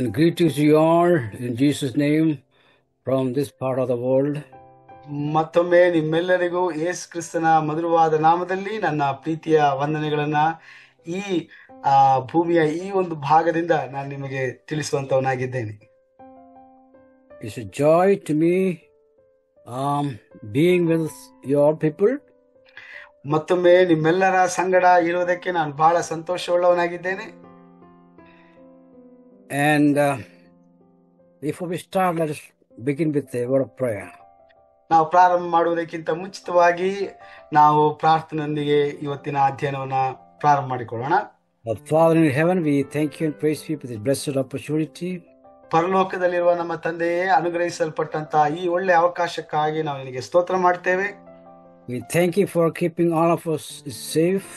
And greetings to you all in Jesus' name from this part of the world. ಮತ್ತೊಮ್ಮೆ ನಿಮ್ಮೆಲ್ಲರಿಗೂ ಯೇಸು ಕ್ರಿಸ್ತನ ಮಧುರವಾದ ನಾಮದಲ್ಲಿ ನನ್ನ ಪ್ರೀತಿಯ ವಂದನೆಗಳನ್ನ ಈ ಭೂಮಿಯ ಈ ಒಂದು ಭಾಗದಿಂದ ನಾನು ನಿಮಗೆ ತಿಳಿಸುವಂತವನಾಗಿದ್ದೇನೆ. It's a joy to me being with your people. ಮತ್ತೊಮ್ಮೆ ನಿಮ್ಮೆಲ್ಲರ ಸಂಗಡ ಇರೋದಕ್ಕೆ ನಾನು ಬಹಳ ಸಂತೋಷವುಳ್ಳವನಾಗಿದ್ದೇನೆ. And before we start, let us begin with a word of prayer. ನಾವು ಪ್ರಾರಂಭ ಮಾಡುವುದಕ್ಕಿಂತ ಮುಂಚಿತವಾಗಿ ನಾವು ಪ್ರಾರ್ಥನೆಯೊಂದಿಗೆ ಇವತ್ತಿನ ಅಧ್ಯಯನವನ್ನ ಪ್ರಾರಂಭ ಮಾಡಿಕೊಳ್ಳೋಣ. Father in heaven, we thank you and praise you for this blessed opportunity. ಪರಲೋಕದಲ್ಲಿರುವ ನಮ್ಮ ತಂದೆಯೇ, ಅನುಗ್ರಹಿಸಲ್ಪಟ್ಟಂತ ಈ ಒಳ್ಳೆ ಅವಕಾಶಕ್ಕಾಗಿ ನಾವು ನಿನಗೆ ಸ್ತೋತ್ರ ಮಾಡ್ತೇವೆ. We thank you for keeping all of us safe.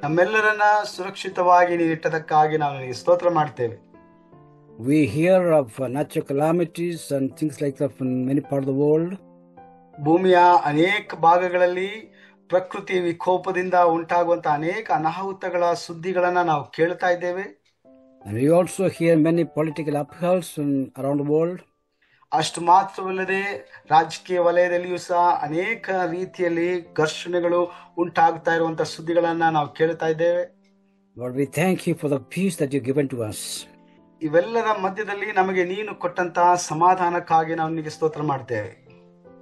ನಮ್ಮೆಲ್ಲರನ್ನ ಸುರಕ್ಷಿತವಾಗಿ ನೀಡಿಟ್ಟದಕ್ಕಾಗಿ ನಾವು ನಿನಗೆ ಸ್ತೋತ್ರ ಮಾಡ್ತೇವೆ. We hear of natural calamities and things like that in many parts of the world. ಭೂಮಿಯ ಅನೇಕ ಭಾಗಗಳಲ್ಲಿ ಪ್ರಕೃತಿ ವಿಕೋಪದಿಂದ ಉಂಟಾಗುವಂತ ಅನೇಕ ಅನಾಹುತಗಳ ಸುದ್ದಿಗಳನ್ನ ನಾವು ಕೇಳ್ತಾ ಇದ್ದೇವೆ. And we also hear many political upheavals around the world. ಅಷ್ಟು ಮಾತ್ರವಲ್ಲದೆ ರಾಜಕೀಯ ವಲಯದಲ್ಲಿಯೂ ಸಹ ಅನೇಕ ರೀತಿಯಲ್ಲಿ ಘರ್ಷಣೆಗಳು ಉಂಟಾಗ್ತಾ ಇರುವಂತಹ ಸುದ್ದಿಗಳನ್ನ ನಾವು ಕೇಳ್ತಾ ಇದ್ದೇವೆ. Lord, we thank you for the peace that you've given to us. ಇವೆಲ್ಲರ ಮಧ್ಯದಲ್ಲಿ ನಮಗೆ ನೀನು ಕೊಟ್ಟಂತಹ ಸಮಾಧಾನಕ್ಕಾಗಿ ನಾವು ನಿನಗೆ ಸ್ತೋತ್ರ ಮಾಡ್ತೇವೆ.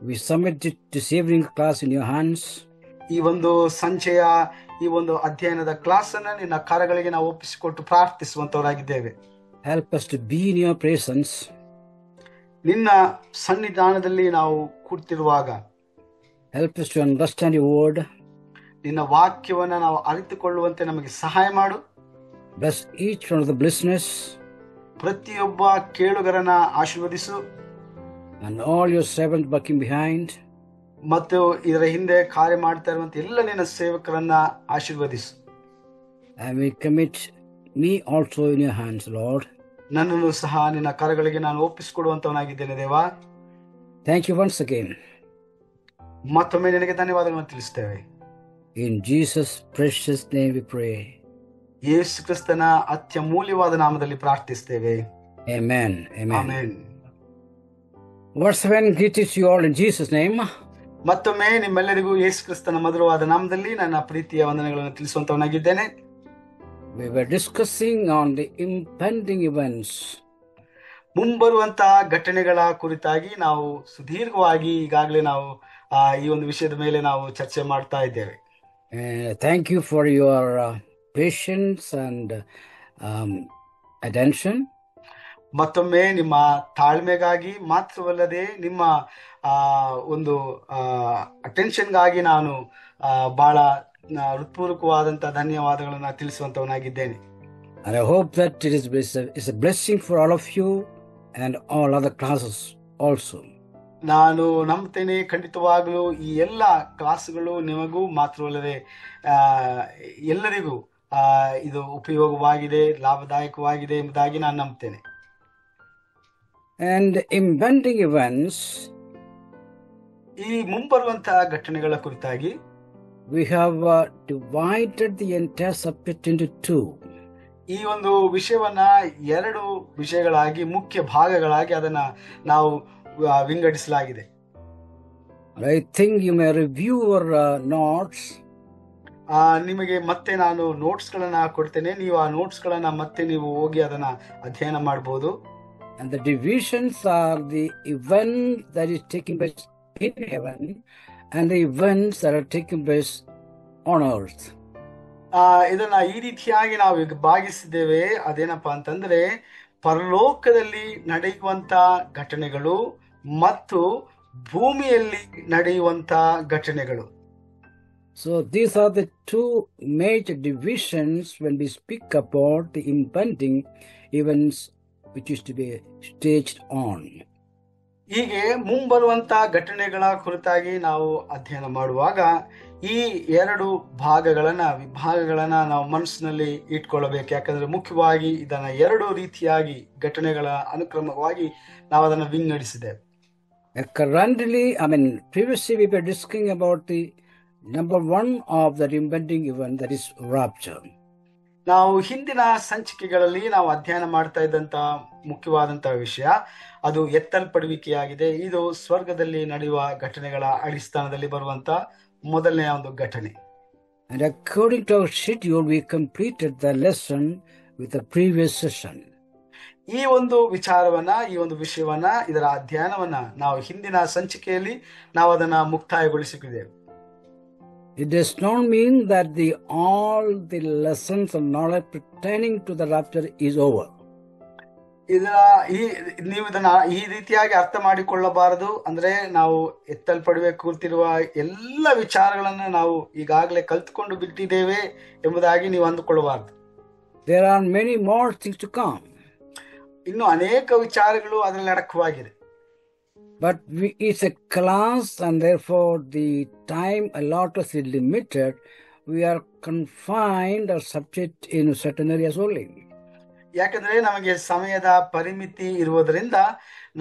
We submit this evening class in your hands. ಈ ಒಂದು ಸಂಜೆಯ ಈ ಒಂದು ಅಧ್ಯಯನದ ಕ್ಲಾಸ್ ಅನ್ನ ನಿನ್ನ ಕಾರ್ಯಗಳಿಗೆ ನಾವು ಒಪ್ಪಿಸಿಕೊಟ್ಟು ಪ್ರಾರ್ಥಿಸುವಂತವರಾಗಿದ್ದೇವೆ. Help us to be in your presence. ನಿನ್ನ ಸನ್ನಿಧಾನದಲ್ಲಿ ನಾವು ಕೂರ್ತಿರುವಾಗ Help us to understand your word. ನಿನ್ನ ವಾಕ್ಯವನ್ನ ನಾವು ಅರಿತುಕೊಳ್ಳುವಂತೆ ನಮಗೆ ಸಹಾಯ ಮಾಡು. Bless each one of the listeners. ಪ್ರತಿಯೊಬ್ಬ ಕೇಳುಗರನ್ನ ಆಶೀರ್ವದಿಸು. And all your servants working behind. ಮತ್ತು ಇದರ ಹಿಂದೆ ಕಾರ್ಯ ಮಾಡ್ತಾ ಇರುವಂತ ಎಲ್ಲ ನಿನ್ನ ಸೇವಕರನ್ನ ಆಶೀರ್ವದಿಸು. And we commit me also in your hands, Lord. ನನ್ನನ್ನು ಸಹ ನಿನ್ನ ಕರಗಳಿಗೆ ನಾನು ಒಪ್ಪಿಸಿಕೊಡುವಂತವನಾಗಿದ್ದೇನೆ ದೇವಾ. Thank you once again. ಮತ್ತೊಮ್ಮೆ ನಿನಗೆ ಧನ್ಯವಾದಗಳನ್ನು ತಿಳಿಸ್ತೇವೆ. In Jesus' precious name we pray. ಯೇಸು ಕ್ರಿಸ್ತನ ಅತ್ಯಮೂಲ್ಯವಾದ ನಾಮದಲ್ಲಿ ಪ್ರಾರ್ಥಿಸ್ತೇವೆ. Amen. Amen. Amen. Verse 7 greetings you all in Jesus' name. ಮತ್ತೊಮ್ಮೆ ನಿಮ್ಮೆಲ್ಲರಿಗೂ ಯೇಸು ಕ್ರಿಸ್ತನ ಮಧುರವಾದ ನಾಮದಲ್ಲಿ ನನ್ನ ಪ್ರೀತಿಯ ವಂದನೆಗಳನ್ನು ತಿಳಿಸುವಂತವನಾಗಿದ್ದೇನೆ. We were discussing on the impending events. ಮುಂಬರುವಂತಹ ಘಟನೆಗಳ ಕುರಿತಾಗಿ ನಾವು ಸುದೀರ್ಘವಾಗಿ ಈಗಾಗಲೇ ನಾವು ಈ ಒಂದು ವಿಷಯದ ಮೇಲೆ ನಾವು ಚರ್ಚೆ ಮಾಡ್ತಾ ಇದ್ದೇವೆ. Thank you for your patience and attention. ಮತ್ತೊಮ್ಮೆ ನಿಮ್ಮ ತಾಳ್ಮೆಗಾಗಿ ಮಾತ್ರವಲ್ಲದೆ ನಿಮ್ಮ ಒಂದು ಅಟೆನ್ಷನ್ಗಾಗಿ ನಾನು ಬಹಳ ಹೃತ್ಪೂರ್ವಕವಾದಂತಹ ಧನ್ಯವಾದಗಳನ್ನ ತಿಳಿಸುವಂತವನಾಗಿದ್ದೇನೆ. And I hope that it is a blessing for all of you and all other classes also. ನಾನು ನಂಬ್ತೇನೆ ಖಂಡಿತವಾಗಲೂ ಈ ಎಲ್ಲ ಕ್ಲಾಸ್ಗಳು ನಿಮಗೂ ಮಾತ್ರವಲ್ಲದೆ ಎಲ್ಲರಿಗೂ ಇದು ಉಪಯೋಗವಾಗಿದೆ, ಲಾಭದಾಯಕವಾಗಿದೆ ಎಂಬುದಾಗಿ ನಾನು ನಂಬ್ತೇನೆ. And impending events, ಈ ಮುಂಬರುವಂತಹ ಘಟನೆಗಳ ಕುರಿತಾಗಿ we have divided the entire subject into two. ಈ ಒಂದು ವಿಷಯವನ್ನ ಎರಡು ವಿಷಯಗಳಾಗಿ ಮುಖ್ಯ ಭಾಗಗಳಾಗಿ ಅದನ್ನ ನಾವು ವಿಂಗಡಿಸಲಾಗಿದೆ. I think you may review your notes. ನಿಮಗೆ ಮತ್ತೆ ನಾನು ನೋಟ್ಸ್ ಗಳನ್ನ ಕೊಡ್ತೇನೆ. ನೀವು ಆ ನೋಟ್ಸ್ ಗಳನ್ನ ಮತ್ತೆ ನೀವು ಹೋಗಿ ಅದನ್ನ ಅಧ್ಯಯನ ಮಾಡಬಹುದು. And the divisions are the event that is taking place in heaven and the events that are taking place on earth. ಇದನ್ನ ಈ ರೀತಿಯಾಗಿ ನಾವು ಈಗ ಭಾಗಿಸಿದ್ದೇವೆ. ಅದೇನಪ್ಪಾ ಅಂತಂದ್ರೆ ಪರಲೋಕದಲ್ಲಿ ನಡೆಯುವಂತ ಘಟನೆಗಳು ಮತ್ತು ಭೂಮಿಯಲ್ಲಿ ನಡೆಯುವಂತ ಘಟನೆಗಳು. So these are the two major divisions when we speak about the impending events which is to be staged on. ಹೀಗೆ ಮುಂಬರುವಂತ ಘಟನೆಗಳ ಕುರಿತಾಗಿ ನಾವು ಅಧ್ಯಯನ ಮಾಡುವಾಗ ಈ ಎರಡು ವಿಭಾಗಗಳನ್ನ ನಾವು ಮನಸ್ಸಿನಲ್ಲಿ ಇಟ್ಕೊಳ್ಳಬೇಕು. ಯಾಕಂದ್ರೆ ಮುಖ್ಯವಾಗಿ ಇದನ್ನ ಎರಡು ರೀತಿಯಾಗಿ ಘಟನೆಗಳ ಅನುಕ್ರಮವಾಗಿ ನಾವು ಅದನ್ನು ವಿಂಗಡಿಸಿದ್ದೇವೆ. Currently, previously we were discussing about the number one of the impending event, that is rapture. ನಾವು ಹಿಂದಿನ ಸಂಚಿಕೆಗಳಲ್ಲಿ ನಾವು ಅಧ್ಯಯನ ಮಾಡ್ತಾ ಇದ್ದಂತ ಮುಖ್ಯವಾದಂತಹ ವಿಷಯ ಅದು ಎತ್ತಲ್ಪಡುವಿಕೆಯಾಗಿದೆ. ಇದು ಸ್ವರ್ಗದಲ್ಲಿ ನಡೆಯುವ ಘಟನೆಗಳ ಅಡಿಸ್ಥಾನದಲ್ಲಿ ಬರುವಂತ ಮೊದಲನೆಯ ಒಂದು ಘಟನೆ. And according to our schedule, we completed the lesson with the previous session. ಈ ಒಂದು ವಿಚಾರವನ್ನ, ಈ ಒಂದು ವಿಷಯವನ್ನ, ಇದರ ಅಧ್ಯಯನವನ್ನ ನಾವು ಹಿಂದಿನ ಸಂಚಿಕೆಯಲ್ಲಿ ನಾವು ಅದನ್ನ ಮುಕ್ತಾಯಗೊಳಿಸಿದ್ದೇವೆ. It does not mean that all the lessons of knowledge pertaining to the rapture is over. ನೀವು ಇದನ್ನ ಈ ರೀತಿಯಾಗಿ ಅರ್ಥ ಮಾಡಿಕೊಳ್ಳಬಾರದು. ಅಂದ್ರೆ ನಾವು ಎತ್ತಲ್ಪಡುವೆ ಕೂರ್ತಿರುವ ಎಲ್ಲ ವಿಚಾರಗಳನ್ನ ನಾವು ಈಗಾಗಲೇ ಕಲ್ತುಕೊಂಡು ಬಿಟ್ಟಿದ್ದೇವೆ ಎಂಬುದಾಗಿ ನೀವು ಅಂದುಕೊಳ್ಳಬಾರದು. There are many more things to come. ಇನ್ನು ಅನೇಕ ವಿಚಾರಗಳು ಅದರಲ್ಲಿ ಅಡಕವಾಗಿದೆ. But it's a class, and therefore the time allotted is limited. We are confined or subject in certain areas only. ಯಾಕಂದ್ರೆ ನಮಗೆ ಸಮಯದ ಪರಿಮಿತಿ ಇರುವುದರಿಂದ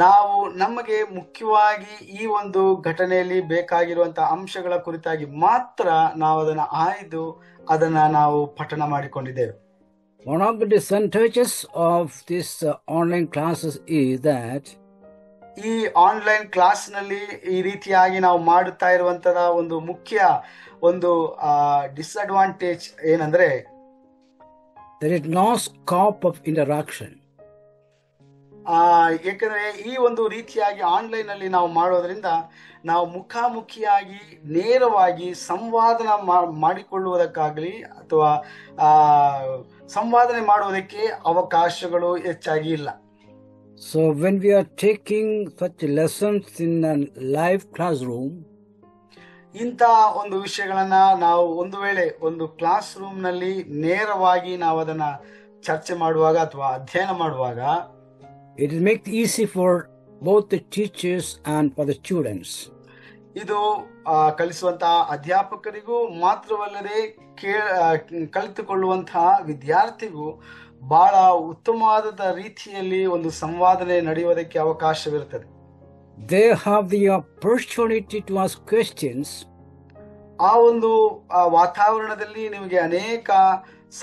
ನಾವು ನಮಗೆ ಮುಖ್ಯವಾಗಿ ಈ ಒಂದು ಘಟನೆಯಲ್ಲಿ ಬೇಕಾಗಿರುವಂತಹ ಅಂಶಗಳ ಕುರಿತಾಗಿ ಮಾತ್ರ ನಾವು ಅದನ್ನ ಆಯ್ದು ಅದನ್ನ ನಾವು ಪಠಣ ಮಾಡಿಕೊಂಡಿದ್ದೇವೆ. One of the disadvantages of this online classes is that ಈ ಆನ್ಲೈನ್ ಕ್ಲಾಸ್ ನಲ್ಲಿ ಈ ರೀತಿಯಾಗಿ ನಾವು ಮಾಡುತ್ತಾ ಇರುವಂತಹ ಒಂದು ಮುಖ್ಯ ಒಂದು ಡಿಸ್ಅಡ್ವಾಂಟೇಜ್ ಏನಂದ್ರೆ there is no scope of interaction. ಯಾಕಂದ್ರೆ ಈ ಒಂದು ರೀತಿಯಾಗಿ ಆನ್ಲೈನ್ ಅಲ್ಲಿ ನಾವು ಮಾಡೋದ್ರಿಂದ ನಾವು ಮುಖಾಮುಖಿಯಾಗಿ ನೇರವಾಗಿ ಸಂವಾದನ ಮಾಡಿಕೊಳ್ಳುವುದಕ್ಕಾಗಲಿ ಅಥವಾ ಸಂವಾದನೆ ಮಾಡುವುದಕ್ಕೆ ಅವಕಾಶಗಳು ಹೆಚ್ಚಾಗಿ ಇಲ್ಲ. So when we are taking such lessons in a live classroom, ಇಂಥ ಒಂದು ವಿಷಯಗಳನ್ನ ನಾವು ಒಂದು ವೇಳೆ ಒಂದು ಕ್ಲಾಸ್ ರೂಮ್ ನಲ್ಲಿ ನೇರವಾಗಿ ನಾವು ಅದನ್ನ ಚರ್ಚೆ ಮಾಡುವಾಗ ಅಥವಾ ಅಧ್ಯಯನ ಮಾಡುವಾಗ it makes it easy for both the teachers and for the students. ಇದು ಕಲಿಸುವಂತಹ ಅಧ್ಯಾಪಕರಿಗೂ ಮಾತ್ರವಲ್ಲದೆ ಕಲಿತುಕೊಳ್ಳುವಂತಹ ವಿದ್ಯಾರ್ಥಿಗೂ ಬಹಳ ಉತ್ತಮವಾದ ರೀತಿಯಲ್ಲಿ ಒಂದು ಸಂವಾದನೆ ನಡೆಯುವುದಕ್ಕೆ ಅವಕಾಶವಿರುತ್ತದೆ. They have the opportunity to ask questions. ಆ ಒಂದು ವಾತಾವರಣದಲ್ಲಿ ನಿಮಗೆ ಅನೇಕ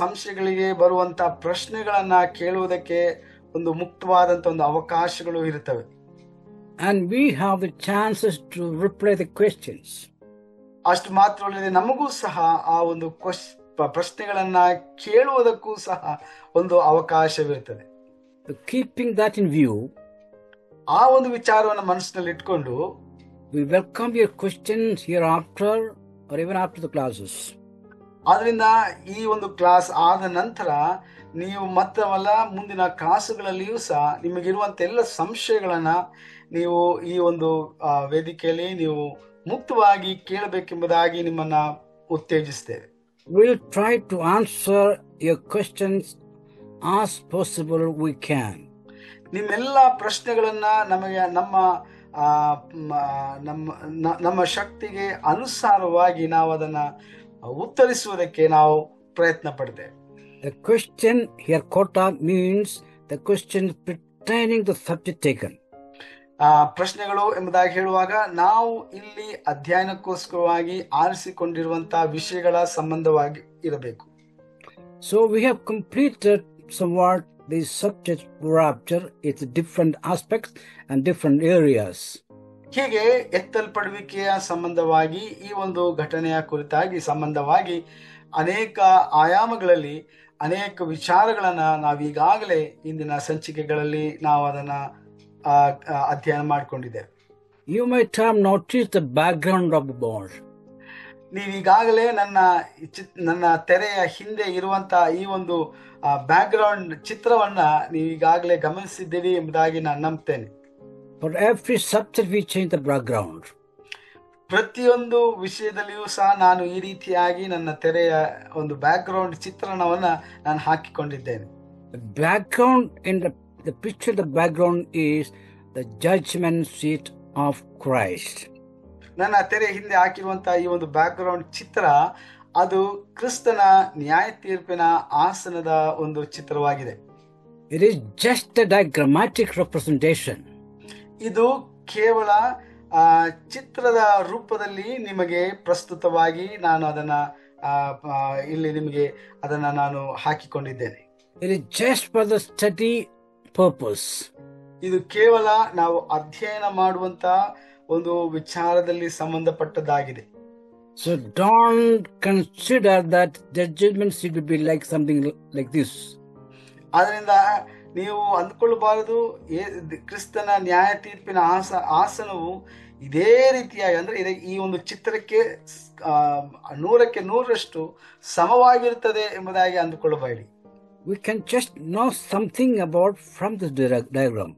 ಸಂಶಯಗಳಿಗೆ ಬರುವಂತ ಪ್ರಶ್ನೆಗಳನ್ನ ಕೇಳುವುದಕ್ಕೆ ಒಂದು ಮುಕ್ತವಾದಂತ ಒಂದು ಅವಕಾಶಗಳು ಇರುತ್ತವೆ. And we have the chances to reply the questions. ಅಷ್ಟು ಮಾತ್ರವಲ್ಲದೆ ನಮಗೂ ಸಹ ಆ ಒಂದು ಪ್ರಶ್ನೆಗಳನ್ನ ಕೇಳುವುದಕ್ಕೂ ಸಹ ಒಂದು ಅವಕಾಶವಿರುತ್ತದೆ. Keeping that in view, ಆ ಒಂದು ವಿಚಾರವನ್ನು ಮನಸ್ಸಿನಲ್ಲಿ ಇಟ್ಕೊಂಡು we welcome your questions hereafter or even after the classes. ಆದ್ರಿಂದ ಈ ಒಂದು ಕ್ಲಾಸ್ ಆದ ನಂತರ ನೀವು ಮಾತ್ರವಲ್ಲ ಮುಂದಿನ ಕ್ಲಾಸುಗಳಲ್ಲಿಯೂ ಸಹ ನಿಮಗಿರುವಂತ ಎಲ್ಲ ಸಂಶಯಗಳನ್ನ ನೀವು ಈ ಒಂದು ವೇದಿಕೆಯಲ್ಲಿ ನೀವು ಮುಕ್ತವಾಗಿ ಕೇಳಬೇಕೆಂಬುದಾಗಿ ನಿಮ್ಮನ್ನ ಉತ್ತೇಜಿಸ್ತೇವೆ. We'll try to answer your questions as possible we can. ನಿಮ್ಮೆಲ್ಲ ಪ್ರಶ್ನೆಗಳನ್ನ ನಮಗೆ ನಮ್ಮ ಶಕ್ತಿಗೆ ಅನುಸಾರವಾಗಿ ನಾವು ಅದನ್ನ ಉತ್ತರಿಸುವುದಕ್ಕೆ ನಾವು ಪ್ರಯತ್ನ ಪಡ್ತೇವೆ. The question here quota means the question pertaining to the subject taken. ಪ್ರಶ್ನೆಗಳು ಎಂಬುದಾಗಿ ಹೇಳುವಾಗ ನಾವು ಇಲ್ಲಿ ಅಧ್ಯಯನಕ್ಕೋಸ್ಕರವಾಗಿ ಆರಿಸಿಕೊಂಡಿರುವಂತಹ ವಿಷಯಗಳ ಸಂಬಂಧವಾಗಿ ಇರಬೇಕು. So we have completed somewhat the subject rapture, its different aspects and different areas. ಹೀಗೆ ಎತ್ತಲ್ಪಡುವಿಕೆಯ ಸಂಬಂಧವಾಗಿ ಈ ಒಂದು ಘಟನೆಯ ಕುರಿತಾಗಿ ಸಂಬಂಧವಾಗಿ ಅನೇಕ ಆಯಾಮಗಳಲ್ಲಿ ಅನೇಕ ವಿಚಾರಗಳನ್ನ ನಾವೀಗಾಗಲೇ ಇಂದಿನ ಸಂಚಿಕೆಗಳಲ್ಲಿ ನಾವು ಅದನ್ನ ಅಧ್ಯಯನ ಮಾಡಿಕೊಂಡಿದ್ದೇವೆ. You might have noticed the background of the board. ನೀವೀಗಾಗಲೇ ನನ್ನ ತೆರೆಯ ಹಿಂದೆ ಇರುವಂತಹ ಈ ಒಂದು ಬ್ಯಾಕ್ ಗ್ರೌಂಡ್ ಚಿತ್ರವನ್ನ ನೀವೀಗಾಗಲೇ ಗಮನಿಸಿದ್ದೀರಿ ಎಂಬುದಾಗಿ ನಾನು ನಂಬ್ತೇನೆ. For every subject we change the background. ಪ್ರತಿಯೊಂದು ವಿಷಯದಲ್ಲಿಯೂ ಸಹ ನಾನು ಈ ರೀತಿಯಾಗಿ ನನ್ನ ತೆರೆಯ ಒಂದು ಬ್ಯಾಕ್ ಗ್ರೌಂಡ್ ಚಿತ್ರಣವನ್ನ ನಾನು ಹಾಕಿಕೊಂಡಿದ್ದೇನೆ. The background in the picture, the background is the judgment seat of Christ. ನನ್ನ ತೆರೆ ಹಿಂದೆ ಹಾಕಿರುವಂತಹ ಈ ಒಂದು ಬ್ಯಾಕ್ ಗ್ರೌಂಡ್ ಚಿತ್ರ ಅದು ಕ್ರಿಸ್ತನ ನ್ಯಾಯ ತೀರ್ಪಿನ ಆಸನದ ಒಂದು ಚಿತ್ರವಾಗಿದೆ. It is just a diagrammatic representation. ಇದು ಕೇವಲ ಚಿತ್ರದ ರೂಪದಲ್ಲಿ ನಿಮಗೆ ಪ್ರಸ್ತುತವಾಗಿ ನಾನು ಅದನ್ನ ಇಲ್ಲಿ ನಿಮಗೆ ಅದನ್ನ ನಾನು ಹಾಕಿಕೊಂಡಿದ್ದೇನೆ. It is just for the study purpose. ಇದು ಕೇವಲ ನಾವು ಅಧ್ಯಯನ ಮಾಡುವಂತ ಒಂದು ವಿಚಾರದಲ್ಲಿ ಸಂಬಂಧಪಟ್ಟದ್ದಾಗಿದೆ. So don't consider that judgment should be like something like this. ಆದ್ರಿಂದ ನೀವು ಅಂದ್ಕೊಳ್ಬಾರದು ಕ್ರಿಸ್ತನ ನ್ಯಾಯ ತೀರ್ಪಿನ ಆಸನವು ಇದೇ ರೀತಿಯಾಗಿ, ಅಂದ್ರೆ ಈ ಒಂದು ಚಿತ್ರಕ್ಕೆ 100ಕ್ಕೆ 100ರಷ್ಟು ಸಮವಾಗಿರುತ್ತದೆ ಎಂಬುದಾಗಿ ಅಂದುಕೊಳ್ಳಬೇಡಿ. We can just know something about from this diagram.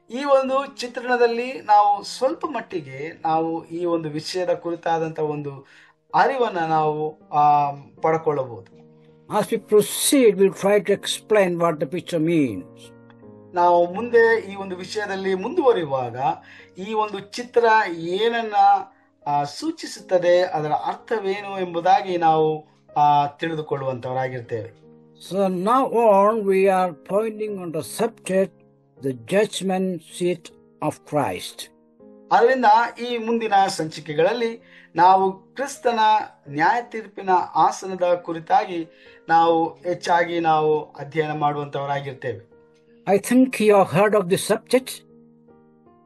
ಈ ಒಂದು ಚಿತ್ರಣದಲ್ಲಿ ನಾವು ಸ್ವಲ್ಪ ಮಟ್ಟಿಗೆ ನಾವು ಈ ಒಂದು ವಿಷಯದ ಕುರಿತಾದಂತ ಒಂದು ಅರಿವನ್ನ ನಾವು ಪಡ್ಕೊಳ್ಳಬಹುದು. As we proceed, we'll try to explain what the picture means. ನಾವು ಮುಂದೆ ಈ ಒಂದು ವಿಷಯದಲ್ಲಿ ಮುಂದುವರಿಯುವಾಗ ಈ ಒಂದು ಚಿತ್ರ ಏನನ್ನ ಸೂಚಿಸುತ್ತದೆ, ಅದರ ಅರ್ಥವೇನು ಎಂಬುದಾಗಿ ನಾವು ತಿಳಿದುಕೊಳ್ಳುವಂತವರಾಗಿರ್ತೇವೆ. So now on we are pointing on the subject, the judgment seat of Christ. ಅದರಿಂದ ಈ ಮುಂದಿನ ಸಂಚಿಕೆಗಳಲ್ಲಿ ನಾವು ಕ್ರಿಸ್ತನ ನ್ಯಾಯ ತೀರ್ಪಿನ ಆಸನದ ಕುರಿತಾಗಿ ನಾವು ಹೆಚ್ಚಾಗಿ ನಾವು ಅಧ್ಯಯನ ಮಾಡುವಂತವರಾಗಿರ್ತೇವೆ. I think you have heard of this subject.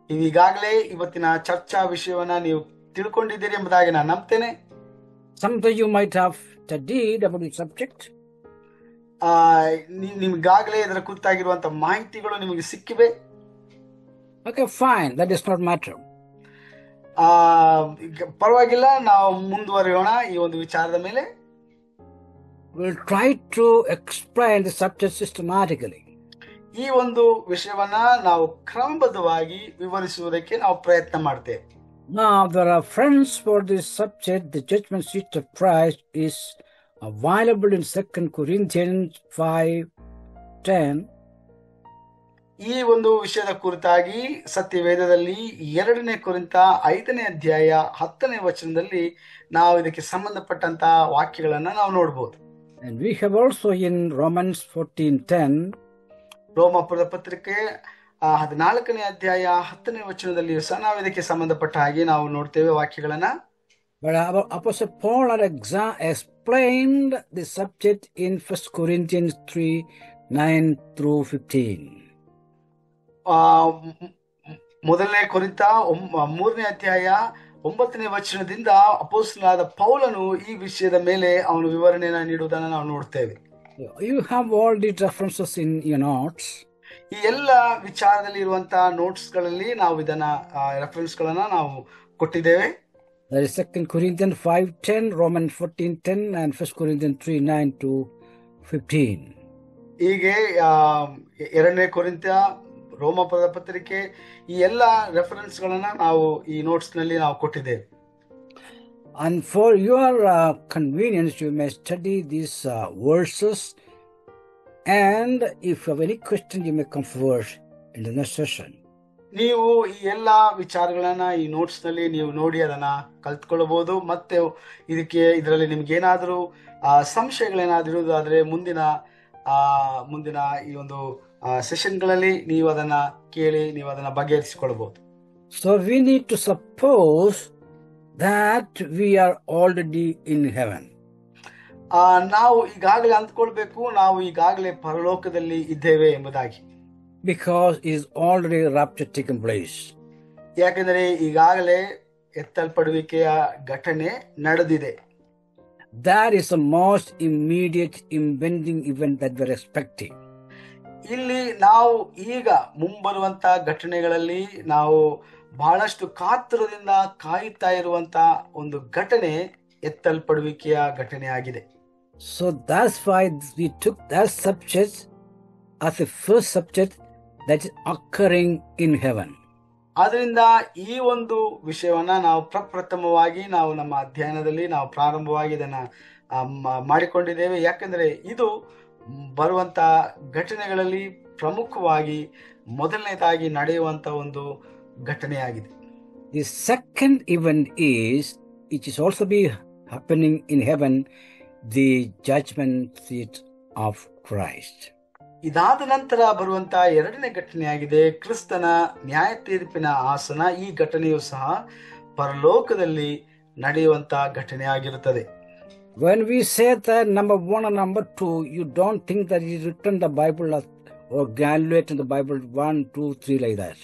ಈಗಾಗಲೇ ಇವತ್ತಿನ ಚರ್ಚಾ ವಿಷಯವನ್ನ ನೀವು ತಿಳ್ಕೊಂಡಿದ್ದೀರಿ ಎಂಬುದಾಗಿ ನಾನು ನಂಬ್ತೇನೆ. Something you might have studied about the subject. ನಿಮ್ಗಾಗಲೇ ಇದರ ಕುರಿತಾಗಿರುವಂತ ಮಾಹಿತಿಗಳು ನಿಮಗೆ ಸಿಕ್ಕಿವೆ. Okay, fine. That does not matter. ಪರವಾಗಿಲ್ಲ, ನಾವು ಮುಂದುವರಿಯೋಣ ಈ ಒಂದು ವಿಚಾರದ ಮೇಲೆ. We'll try to explain the subject systematically. ಈ ಒಂದು ವಿಷಯವನ್ನ ನಾವು ಕ್ರಮಬದ್ಧವಾಗಿ ವಿವರಿಸುವುದಕ್ಕೆ ನಾವು ಪ್ರಯತ್ನ ಮಾಡ್ತೇವೆ. Now, the reference for this subject, the judgment seat of Christ, is available in 2 Corinthians 5:10. ಈ ಒಂದು ವಿಷಯದ ಕುರಿತಾಗಿ ಸತ್ಯವೇದದಲ್ಲಿ 2 ಕೊರಿಂಥ 5ನೇ ಅಧ್ಯಾಯ 10ನೇ ವಚನದಲ್ಲಿ ನಾವು ಇದಕ್ಕೆ ಸಂಬಂಧಪಟ್ಟಂತ ವಾಕ್ಯಗಳನ್ನ ನಾವು ನೋಡಬಹುದು. And we have also in Romans 14:10. ರೋಮಾಪುರದ ಪತ್ರಿಕೆ 14ನೇ ಅಧ್ಯಾಯ 10ನೇ ವಚನದಲ್ಲಿ ಸಹ ನಾವು ಇದಕ್ಕೆ ಸಂಬಂಧಪಟ್ಟ ಹಾಗೆ ನಾವು ನೋಡ್ತೇವೆ ವಾಕ್ಯಗಳನ್ನ. But Apostle Paul explained the subject in 1 Corinthians 3:9-15. ಮೊದಲನೇ ಕೊರಿಂಥ 3ನೇ ಅಧ್ಯಾಯ 9ನೇ ವಚನದಿಂದ ಅಪೊಸ್ತಲನಾದ ಪೌಲನು ಈ ವಿಷಯದ ಮೇಲೆ ಅವನು ವಿವರಣೆಯನ್ನು ನೀಡುವುದನ್ನು ನಾವು ನೋಡ್ತೇವೆ. You have all these references in your notes. ಈ ಎಲ್ಲ ವಿಚಾರದಲ್ಲಿ ಇರುವಂತಹ ನೋಟ್ಸ್ ಗಳಲ್ಲಿ ನಾವು ಇದನ್ನ ರೆಫರೆನ್ಸ್ ಗಳನ್ನ ನಾವು ಕೊಟ್ಟಿದ್ದೇವೆ. That is 2 Corinthians 5:10, Romans 14:10, and 1 Corinthians 3:9-15. ಹೀಗೆ 2ನೇ ಕೊರಿಂಥ, ರೋಮಾಪುರದ ಪತ್ರಿಕೆ, ಈ ಎಲ್ಲ ರೆಫರೆನ್ಸ್ ಗಳನ್ನ ನಾವು ಈ ನೋಟ್ಸ್ ನಲ್ಲಿ ನಾವು ಕೊಟ್ಟಿದ್ದೇವೆ. And for your convenience, you may study these verses, and if you have any question, you may come forward in the next session. ನೀವು ಈ ಎಲ್ಲ ವಿಚಾರಗಳನ್ನ ಈ ನೋಟ್ಸ್ ನಲ್ಲಿ ನೀವು ನೋಡಿ ಅದನ್ನ ಕಲ್ತ್ಕೊಳ್ಳಬಹುದು. ಮತ್ತೆ ಇದರಲ್ಲಿ ನಿಮ್ಗೆ ಏನಾದರೂ ಸಂಶಯಗಳೇನಾದ್ರೂ ಇರುವುದಾದ್ರೆ ಮುಂದಿನ ಈ ಒಂದು ಸೆಷನ್ಗಳಲ್ಲಿ ನೀವು ಅದನ್ನ ಕೇಳಿ ನೀವು ಅದನ್ನ ಬಗೆಹರಿಸಿಕೊಳ್ಳಬಹುದು. So we need to suppose that we are already in heaven. ನಾವು ಈಗಾಗಲೇ ಅಂದ್ಕೊಳ್ಬೇಕು, ನಾವು ಈಗಾಗಲೇ ಪರಲೋಕದಲ್ಲಿ ಇದ್ದೇವೆ ಎಂಬುದಾಗಿ. Because it is already rapture taken place. ಯಾಕೆಂದರೆ ಈಗಾಗಲೇ ಎತ್ತಲ್ಪಡುವಿಕೆಯ ಘಟನೆ ನಡೆದಿದೆ. That is the most immediate impending event that we are expecting. ಇಲ್ಲಿ ನಾವು ಈಗ ಮುಂಬರುವಂತ ಘಟನೆಗಳಲ್ಲಿ ನಾವು ಬಹಳಷ್ಟು ಕಾತುರದಿಂದ ಕಾಯುತ್ತಾ ಇರುವಂತ ಒಂದು ಘಟನೆ ಎತ್ತಲ್ಪಡುವಿಕೆಯ ಘಟನೆ ಆಗಿದೆ. So that's why we took that subject as the first subject that is occurring in heaven. ಆದ್ರಿಂದ ಈ ಒಂದು ವಿಷಯವನ್ನ ನಾವು ಪ್ರಪ್ರಥಮವಾಗಿ ನಾವು ನಮ್ಮ ಅಧ್ಯಯನದಲ್ಲಿ ನಾವು ಪ್ರಾರಂಭವಾಗಿ ಇದನ್ನ ಮಾಡಿಕೊಂಡಿದ್ದೇವೆ. ಯಾಕಂದ್ರೆ ಇದು ಬರುವಂತ ಘಟನೆಗಳಲ್ಲಿ ಪ್ರಮುಖವಾಗಿ ಮೊದಲನೇದಾಗಿ ನಡೆಯುವಂತ ಒಂದು ಘಟನೆಯಾಗಿದೆ. The second event is, it is also be happening in heaven, the judgment seat of Christ. ಇದಾದ ನಂತರ ಬರುವಂತ 2ನೇ ಘಟನೆಯಾಗಿದೆ ಕ್ರಿಸ್ತನ ನ್ಯಾಯ ತೀರ್ಪಿನ ಆಸನ. ಈ ಘಟನೆಯು ಸಹ ಪರಲೋಕದಲ್ಲಿ ನಡೆಯುವಂತ ಘಟನೆ ಆಗಿರುತ್ತದೆ. When we say that number 1 and number 2, you don't think that it is written in the Bible or graduate in the Bible 1, 2, 3 like that.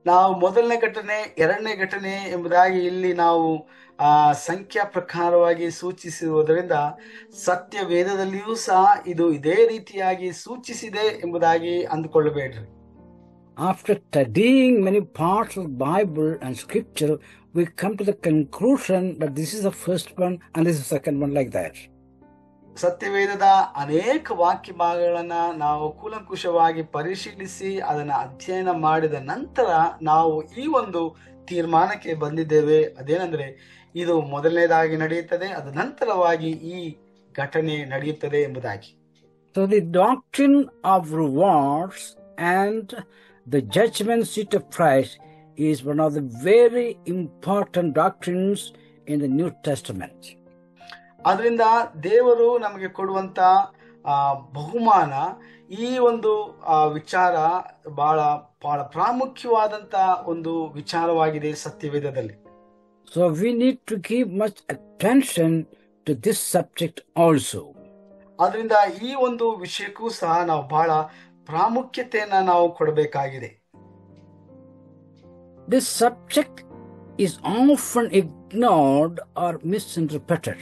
ನಾವು ಮೊದಲನೇ ಘಟನೆ ಎರಡನೇ ಘಟನೆ ಎಂಬುದಾಗಿ ಇಲ್ಲಿ ನಾವು ಸಂಖ್ಯಾ ಪ್ರಕಾರವಾಗಿ ಸೂಚಿಸಿರುವುದರಿಂದ ಸತ್ಯ ವೇದದಲ್ಲಿಯೂ ಸಹ ಇದು ಇದೇ ರೀತಿಯಾಗಿ ಸೂಚಿಸಿದೆ ಎಂಬುದಾಗಿ ಅಂದುಕೊಳ್ಳಬೇಡ್ರಿ. After studying many parts of the Bible and scripture, we come to the conclusion that this is the first one and this is the second one like that. ಸತ್ಯವೇದದ ಅನೇಕ ವಾಕ್ಯ ಭಾಗಗಳನ್ನ ನಾವು ಕೂಲಂಕುಷವಾಗಿ ಪರಿಶೀಲಿಸಿ ಅದನ್ನ ಅಧ್ಯಯನ ಮಾಡಿದ ನಂತರ ನಾವು ಈ ಒಂದು ತೀರ್ಮಾನಕ್ಕೆ ಬಂದಿದ್ದೇವೆ. ಅದೇನೆಂದ್ರೆ ಇದು ಮೊದಲನೇದಾಗಿ ನಡೆಯುತ್ತದೆ, ಅದ ನಂತರವಾಗಿ ಈ ಘಟನೆ ನಡೆಯುತ್ತದೆ ಎಂಬುದಾಗಿ. So the doctrine of rewards and the judgment seat of Christ is one of the very important doctrines in the New Testament. ಅದರಿಂದ ದೇವರು ನಮಗೆ ಕೊಡುವಂತ ಬಹುಮಾನ ಈ ಒಂದು ವಿಚಾರ ಬಹಳ ಬಹಳ ಪ್ರಾಮುಖ್ಯವಾದಂತ ಒಂದು ವಿಚಾರವಾಗಿದೆ ಸತ್ಯವೇದದಲ್ಲಿ. So we need to give much attention to this subject also. ಅದರಿಂದ ಈ ಒಂದು ವಿಷಯಕ್ಕೂ ಸಹ ನಾವು ಬಹಳ ಪ್ರಾಮುಖ್ಯತೆಯನ್ನ ನಾವು ಕೊಡಬೇಕಾಗಿದೆ. This subject is often ignored or misinterpreted.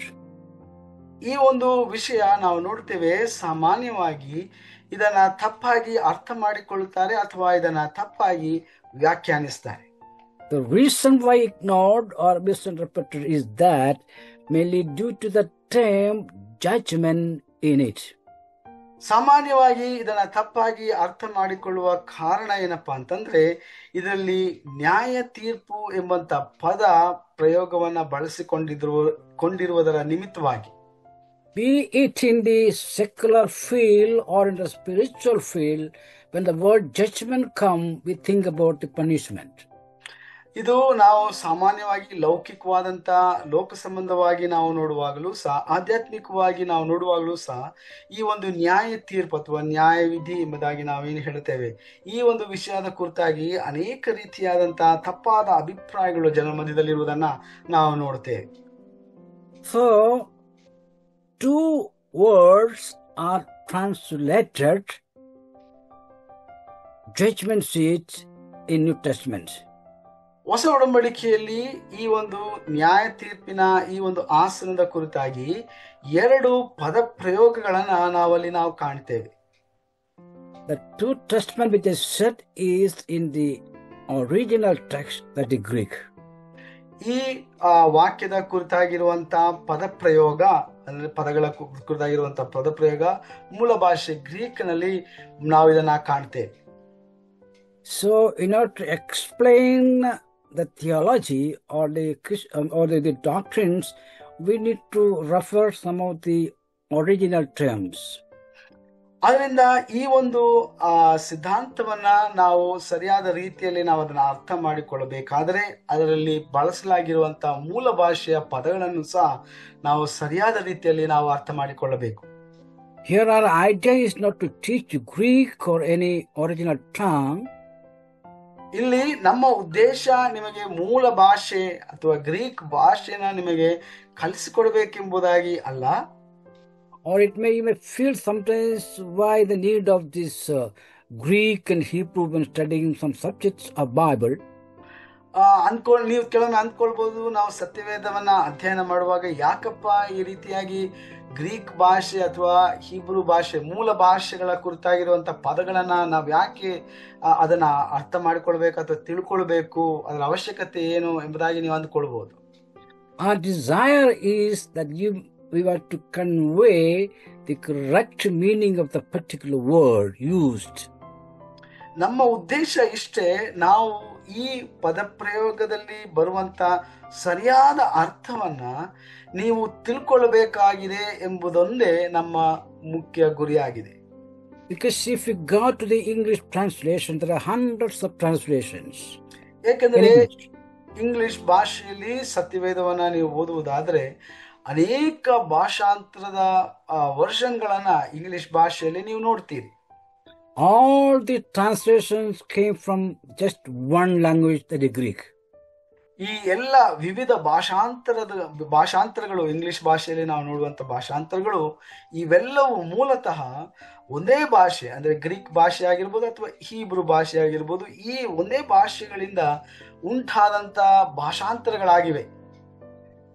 ಈ ಒಂದು ವಿಷಯ ನಾವು ನೋಡ್ತೇವೆ, ಸಾಮಾನ್ಯವಾಗಿ ಇದನ್ನ ತಪ್ಪಾಗಿ ಅರ್ಥ ಮಾಡಿಕೊಳ್ಳುತ್ತಾರೆ ಅಥವಾ ಇದನ್ನ ತಪ್ಪಾಗಿ ವ್ಯಾಖ್ಯಾನಿಸ್ತಾರೆ. The reason why ignored or misinterpreted is that mainly due to the term judgment in it. ಸಾಮಾನ್ಯವಾಗಿ ಇದನ್ನ ತಪ್ಪಾಗಿ ಅರ್ಥ ಮಾಡಿಕೊಳ್ಳುವ ಕಾರಣ ಏನಪ್ಪಾ ಅಂತಂದ್ರೆ ಇದರಲ್ಲಿ ನ್ಯಾಯ ತೀರ್ಪು ಎಂಬಂತ ಪದ ಪ್ರಯೋಗವನ್ನ ಬಳಸಿಕೊಂಡಿರುವುದರ ನಿಮಿತ್ತವಾಗಿ. Be it in the secular field or in the spiritual field, when the word judgment comes, we think about the punishment. ಇದು ನಾವು ಸಾಮಾನ್ಯವಾಗಿ ಲೌಕಿಕವಾದಂತ ಲೋಕ ಸಂಬಂಧವಾಗಿ ನಾವು ನೋಡುವಾಗಲೂ ಸಹ, ಆಧ್ಯಾತ್ಮಿಕವಾಗಿ ನಾವು ನೋಡುವಾಗಲೂ ಸಹ ಈ ಒಂದು ನ್ಯಾಯ ತೀರ್ಪು ಅಥವಾ ನ್ಯಾಯವಿಧಿ ಎಂಬುದಾಗಿ ನಾವೇನು ಹೇಳುತ್ತೇವೆ, ಈ ಒಂದು ವಿಷಯದ ಕುರಿತಾಗಿ ಅನೇಕ ರೀತಿಯಾದಂತಹ ತಪ್ಪಾದ ಅಭಿಪ್ರಾಯಗಳು ಜನರ ಮಧ್ಯದಲ್ಲಿರುವುದನ್ನ ನಾವು ನೋಡ್ತೇವೆ. So, two words are translated judgment seat in New Testament. ಹೊಸ ಒಡಂಬಡಿಕೆಯಲ್ಲಿ ಈ ಒಂದು ನ್ಯಾಯ ತೀರ್ಪಿನ ಈ ಒಂದು ಆಸನದ ಕುರಿತಾಗಿ ಎರಡು ಪದ ಪ್ರಯೋಗಗಳನ್ನ ನಾವು ಕಾಣ್ತೇವೆ. The two testament which is said is in the original text, that is Greek. ಈ ವಾಕ್ಯದ ಕುರಿತಾಗಿರುವಂತ ಪದ ಪ್ರಯೋಗ ಅಂದ್ರೆ ಪದಗಳ ಕುರಿತಾಗಿರುವಂತಹ ಪದ ಪ್ರಯೋಗ ಮೂಲ ಭಾಷೆ ಗ್ರೀಕ್ ನಲ್ಲಿ ನಾವು ಇದನ್ನ ಕಾಣ್ತೇವೆ. So in order to explain the theology or the doctrines, we need to refer some of the original terms. ಅದರಿಂದ ಈ ಒಂದು ಸಿದ್ಧಾಂತವನ್ನ ನಾವು ಸರಿಯಾದ ರೀತಿಯಲ್ಲಿ ನಾವು ಅದನ್ನ ಅರ್ಥ ಮಾಡಿಕೊಳ್ಳಬೇಕಾದರೆ ಅದರಲ್ಲಿ ಬಳಸಲಾಗಿರುವಂತಹ ಮೂಲ ಭಾಷೆಯ ಪದಗಳನ್ನು ಸಹ ನಾವು ಸರಿಯಾದ ರೀತಿಯಲ್ಲಿ ನಾವು ಅರ್ಥ ಮಾಡಿಕೊಳ್ಳಬೇಕು. Here our idea is not to teach Greek or any original tongue. ಇಲ್ಲಿ ನಮ್ಮ ಉದ್ದೇಶ ನಿಮಗೆ ಮೂಲ ಭಾಷೆ ಅಥವಾ ಗ್ರೀಕ್ ಭಾಷೆನ ನಿಮಗೆ ಕಲಿಸಿಕೊಡಬೇಕೆಂಬುದಾಗಿ ಅಲ್ಲ. Or it may even feel sometimes why the need of this Greek and Hebrew when studying some subjects of Bible. ನೀವು ಕೆಲವೊಮ್ಮೆ ಅಂದ್ಕೊಳ್ಬಹುದು, ನಾವು ಸತ್ಯವೇದವನ್ನ ಅಧ್ಯಯನ ಮಾಡುವಾಗ ಯಾಕಪ್ಪ ಈ ರೀತಿಯಾಗಿ ಗ್ರೀಕ್ ಭಾಷೆ ಅಥವಾ ಹೀಬ್ರೂ ಭಾಷೆ ಮೂಲ ಭಾಷೆಗಳ ಕುರಿತಾಗಿರುವಂತ ಪದಗಳನ್ನ ನಾವು ಯಾಕೆ ಅದನ್ನ ಅರ್ಥ ಮಾಡಿಕೊಳ್ಬೇಕು ಅಥವಾ ತಿಳ್ಕೊಳ್ಬೇಕು, ಅದರ ಅವಶ್ಯಕತೆ ಏನು ಎಂಬುದಾಗಿ ನೀವು ಅಂದ್ಕೊಳ್ಬಹುದು. Our desire is that we want to convey the correct meaning of the particular word used. ನಮ್ಮ ಉದ್ದೇಶ ಇಷ್ಟೇ, ನಾವು ಈ ಪದ ಪ್ರಯೋಗದಲ್ಲಿ ಬರುವಂತ ಸರಿಯಾದ ಅರ್ಥವನ್ನ ನೀವು ತಿಳ್ಕೊಳ್ಳಬೇಕಾಗಿದೆ ಎಂಬುದೊಂದೇ ನಮ್ಮ ಮುಖ್ಯ ಗುರಿಯಾಗಿದೆ. Because if you go to the English translation, there are hundreds of translations. ಏಕೆಂದರೆ ಇಂಗ್ಲಿಷ್ ಭಾಷೆಯಲ್ಲಿ ಸತ್ಯವೇದವನ್ನ ನೀವು ಓದುವುದಾದ್ರೆ ಅನೇಕ ಭಾಷಾಂತರದ ವರ್ಷನ್ಗಳನ್ನ ಇಂಗ್ಲಿಷ್ ಭಾಷೆಯಲ್ಲಿ ನೀವು ನೋಡ್ತೀರಿ. All the translations came from just one language, that is Greek. ಈ ಎಲ್ಲ ವಿವಿಧ ಭಾಷಾಂತರಗಳು, ಇಂಗ್ಲಿಷ್ ಭಾಷೆಯಲ್ಲಿ ನಾವು ನೋಡುವಂತ ಭಾಷಾಂತರಗಳು, ಇವೆಲ್ಲವೂ ಮೂಲತಃ ಒಂದೇ ಭಾಷೆ, ಅಂದ್ರೆ ಗ್ರೀಕ್ ಭಾಷೆ ಆಗಿರ್ಬೋದು ಅಥವಾ ಹೀಬ್ರು ಭಾಷೆ ಆಗಿರ್ಬೋದು, ಈ ಒಂದೇ ಭಾಷೆಗಳಿಂದ ಉಂಟಾದಂತ ಭಾಷಾಂತರಗಳಾಗಿವೆ.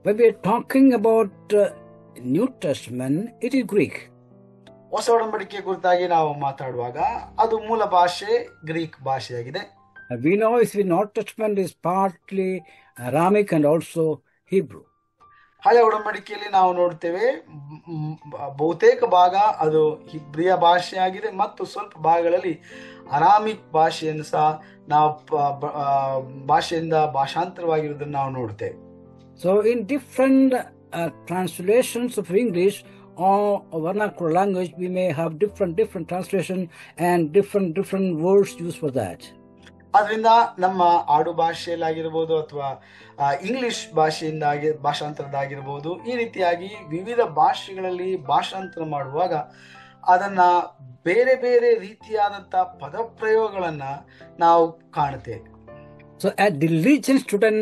When we are talking about New Testament, it is Greek. ಹೊಸ ಒಡಂಬಡಿಕೆ ಕುರಿತಾಗಿ ನಾವು ಮಾತಾಡುವಾಗ ಅದು ಮೂಲ ಭಾಷೆ ಗ್ರೀಕ್ ಭಾಷೆಯಾಗಿದೆ. We know the New Testament is partly Aramaic and also Hebrew. ಹಳೆ ಒಡಂಬಡಿಕೆಯಲ್ಲಿ ನಾವು ನೋಡ್ತೇವೆ ಬಹುತೇಕ ಭಾಗ ಅದು ಹಿಬ್ರಿಯ ಭಾಷೆಯಾಗಿದೆ ಮತ್ತು ಸ್ವಲ್ಪ ಭಾಗಗಳಲ್ಲಿ ಅರಾಮಿಕ್ ಭಾಷೆಯನ್ನು ಸಹ ನಾವು ಭಾಷೆಯಿಂದ ಭಾಷಾಂತರವಾಗಿರುವುದನ್ನು ನಾವು ನೋಡ್ತೇವೆ. So in different translations of English or vernacular language, we may have different translation and different words used for that. ಅದರಿಂದ ನಮ್ಮ ಆಡು ಭಾಷೆಯಲ್ಲಾಗಿರ್ಬೋದು ಅಥವಾ ಇಂಗ್ಲಿಷ್ ಭಾಷಾಂತರದಾಗಿರ್ಬೋದು, ಈ ರೀತಿಯಾಗಿ ವಿವಿಧ ಭಾಷೆಗಳಲ್ಲಿ ಭಾಷಾಂತರ ಮಾಡುವಾಗ ಅದನ್ನ ಬೇರೆ ಬೇರೆ ರೀತಿಯಾದಂತ ಪದಪ್ರಯೋಗಗಳನ್ನ ನಾವು ಕಾಣುತ್ತೇವೆ. So a diligent student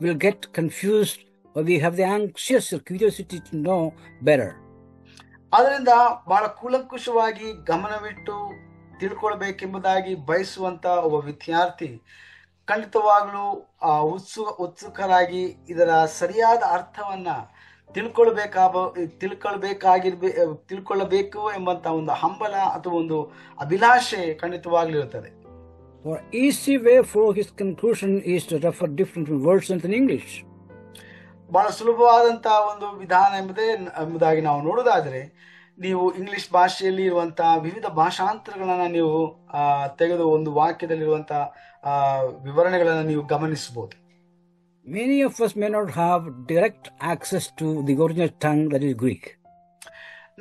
will get confused, or we have the anxious curiosity to know better. ಅದರಿಂದ ಬಹಳ ಕೂಲಂಕುಷವಾಗಿ ಗಮನವಿಟ್ಟು ತಿಳ್ಕೊಳ್ಬೇಕೆಂಬುದಾಗಿ ಬಯಸುವಂತ ಒಬ್ಬ ವಿದ್ಯಾರ್ಥಿ ಖಂಡಿತವಾಗ್ಲೂ ಉತ್ಸುಕರಾಗಿ ಇದರ ಸರಿಯಾದ ಅರ್ಥವನ್ನ ತಿಳ್ಕೊಳ್ಬೇಕು ಎಂಬಂತ ಒಂದು ಹಂಬಲ ಅಥವಾ ಒಂದು ಅಭಿಲಾಷೆ ಖಂಡಿತವಾಗ್ಲೂ ಇರುತ್ತದೆ. For easy way for his conclusion is to refer different words in English. ಬಹಳ ಸುಲಭವಾದಂತಹ ಒಂದು ವಿಧಾನ ಎಂಬುದಾಗಿ ನಾವು ನೋಡೋದಾದ್ರೆ, ನೀವು ಇಂಗ್ಲಿಷ್ ಭಾಷೆಯಲ್ಲಿ ಇರುವಂತಹ ವಿವಿಧ ಭಾಷಾಂತರಗಳನ್ನ ನೀವು ತೆಗೆದು ಒಂದು ವಾಕ್ಯದಲ್ಲಿರುವಂತಹ ವಿವರಣೆಗಳನ್ನ ನೀವು ಗಮನಿಸಬಹುದು. Many of us may not have direct access to the original tongue, that is Greek.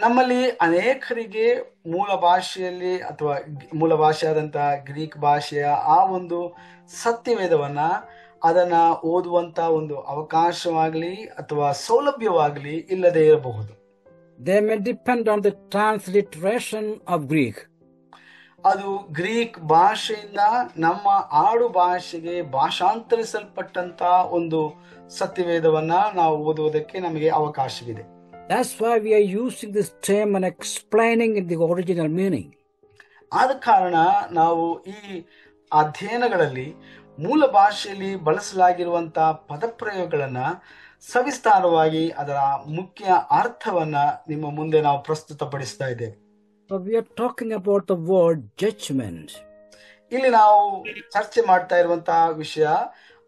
ನಮ್ಮಲ್ಲಿ ಅನೇಕರಿಗೆ ಮೂಲ ಭಾಷೆಯಲ್ಲಿ ಅಥವಾ ಮೂಲ ಭಾಷೆಯಾದಂತಹ ಗ್ರೀಕ್ ಭಾಷೆಯ ಆ ಒಂದು ಸತ್ಯವೇದವನ್ನ ಅದನ್ನ ಓದುವಂತ ಒಂದು ಅವಕಾಶವಾಗಲಿ ಅಥವಾ ಸೌಲಭ್ಯವಾಗಲಿ ಇಲ್ಲದೆ ಇರಬಹುದು. They may depend on the transliteration of Greek. ಅದು ಗ್ರೀಕ್ ಭಾಷೆಯಿಂದ ನಮ್ಮ ಆಡು ಭಾಷೆಗೆ ಭಾಷಾಂತರಿಸಲ್ಪಟ್ಟಂತ ಒಂದು ಸತ್ಯವೇದವನ್ನ ನಾವು ಓದುವುದಕ್ಕೆ ನಮಗೆ ಅವಕಾಶವಿದೆ. That's why we are using this term and explaining the original meaning. ಆದ ಕಾರಣ ನಾವು ಈ ಅಧ್ಯಯನಗಳಲ್ಲಿ ಮೂಲ ಭಾಷೆಯಲ್ಲಿ ಬಳಸಲಾಗಿರುವಂತಹ ಪದಪ್ರಯೋಗಗಳನ್ನ ಸವಿಸ್ತಾರವಾಗಿ ಅದರ ಮುಖ್ಯ ಅರ್ಥವನ್ನ ನಿಮ್ಮ ಮುಂದೆ ನಾವು ಪ್ರಸ್ತುತಪಡಿಸ್ತಾ ಇದ್ದೇವೆ. So we are talking about the word judgment. ಇಲ್ಲಿ ನಾವು ಚರ್ಚೆ ಮಾಡ್ತಾ ಇರುವಂತಹ ವಿಷಯ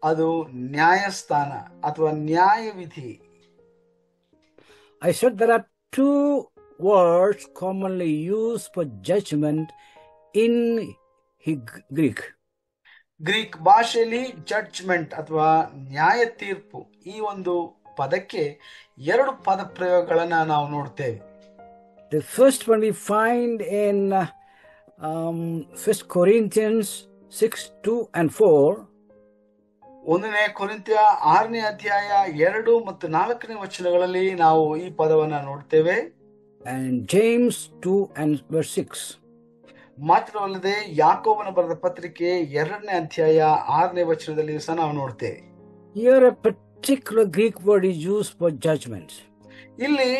ಅದು ನ್ಯಾಯಸ್ಥಾನ ಅಥವಾ ನ್ಯಾಯವಿಧಿ. I said there are two words commonly used for judgment in Greek. Greek ಭಾಷೆಯಲ್ಲಿ ಜಡ್ಜ್ಮೆಂಟ್ ಅಥವಾ ನ್ಯಾಯ ತೀರ್ಪು ಈ ಒಂದು ಪದಕ್ಕೆ ಎರಡು ಪದ ಪ್ರಯೋಗಗಳನ್ನ ನಾವು ನೋಡ್ತೇವೆ. The first one we find in 1 Corinthians 6:2 and 4. 1 ಕೊರಿಂಥ್ಯ 6ನೇ ಅಧ್ಯಾಯ 2 ಮತ್ತು 4ನೇ ವಚನಗಳಲ್ಲಿ ನಾವು ಈ ಪದವನ್ನ ನೋಡ್ತೇವೆ. And James 2 and verse 6. ಮಾತ್ರವಲ್ಲದೆ ಯಾಕೋಬನ ಬರೆದ ಪತ್ರಿಕೆ 2ನೇ ಅಧ್ಯಾಯ 6ನೇ ವಚನದಲ್ಲಿ ಸಹ ನಾವು ನೋಡ್ತೇವೆ. Here a particular Greek word is used for judgment. ಇಲ್ಲಿ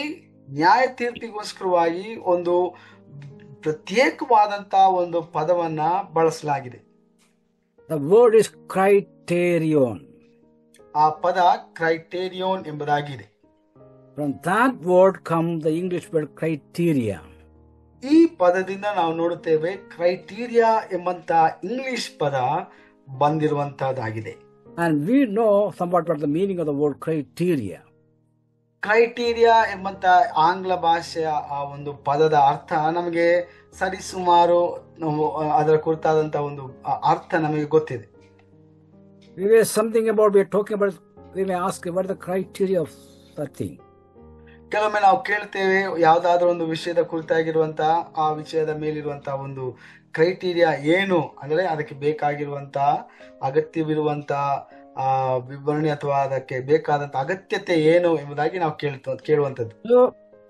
ನ್ಯಾಯ ತೀರ್ಪಿಗೋಸ್ಕರವಾಗಿ ಒಂದು ಪ್ರತ್ಯೇಕವಾದಂತಹ ಒಂದು ಪದವನ್ನ ಬಳಸಲಾಗಿದೆ. The word is criterion. ಆ ಪದ ಕ್ರೈಟೇರಿಯೋನ್ ಎಂಬುದಾಗಿದೆ. From that word comes the English word criteria. ಈ ಪದದಿಂದ ನಾವು ನೋಡುತ್ತೇವೆ ಕ್ರೈಟೀರಿಯಾ ಎಂಬಂತ ಇಂಗ್ಲಿಷ್ ಪದ ಬಂದಿರುವಂತಹದ್ದಾಗಿದೆ. And we know somewhat what the meaning of the word criteria. Criteria ಎಂಬಂತ ಆಂಗ್ಲ ಭಾಷೆಯ ಆ ಒಂದು ಪದದ ಅರ್ಥ ನಮಗೆ ಸರಿಸುಮಾರು ಅದರ ಕುರಿತಾದಂತಹ ಒಂದು ಅರ್ಥ ನಮಗೆ ಗೊತ್ತಿದೆ. We are talking about, we may ask what is the criteria of that thing. ಕೆಲವೊಮ್ಮೆ ನಾವು ಕೇಳ್ತೇವೆ ಯಾವ್ದಾದ್ರೂ ಒಂದು ವಿಷಯದ ಕುರಿತಾಗಿರುವಂತಹ ಆ ವಿಷಯದ ಮೇಲಿರುವಂತಹ ಒಂದು ಕ್ರೈಟೀರಿಯಾ ಏನು, ಅಂದ್ರೆ ಅದಕ್ಕೆ ಬೇಕಾಗಿರುವಂತಹ ಅಗತ್ಯವಿರುವಂತಹ ವಿವರಣೆ ಅಥವಾ ಅದಕ್ಕೆ ಬೇಕಾದಂತ ಅಗತ್ಯತೆ ಏನು ಎಂಬುದಾಗಿ ನಾವು ಕೇಳುವಂತದ್ದು.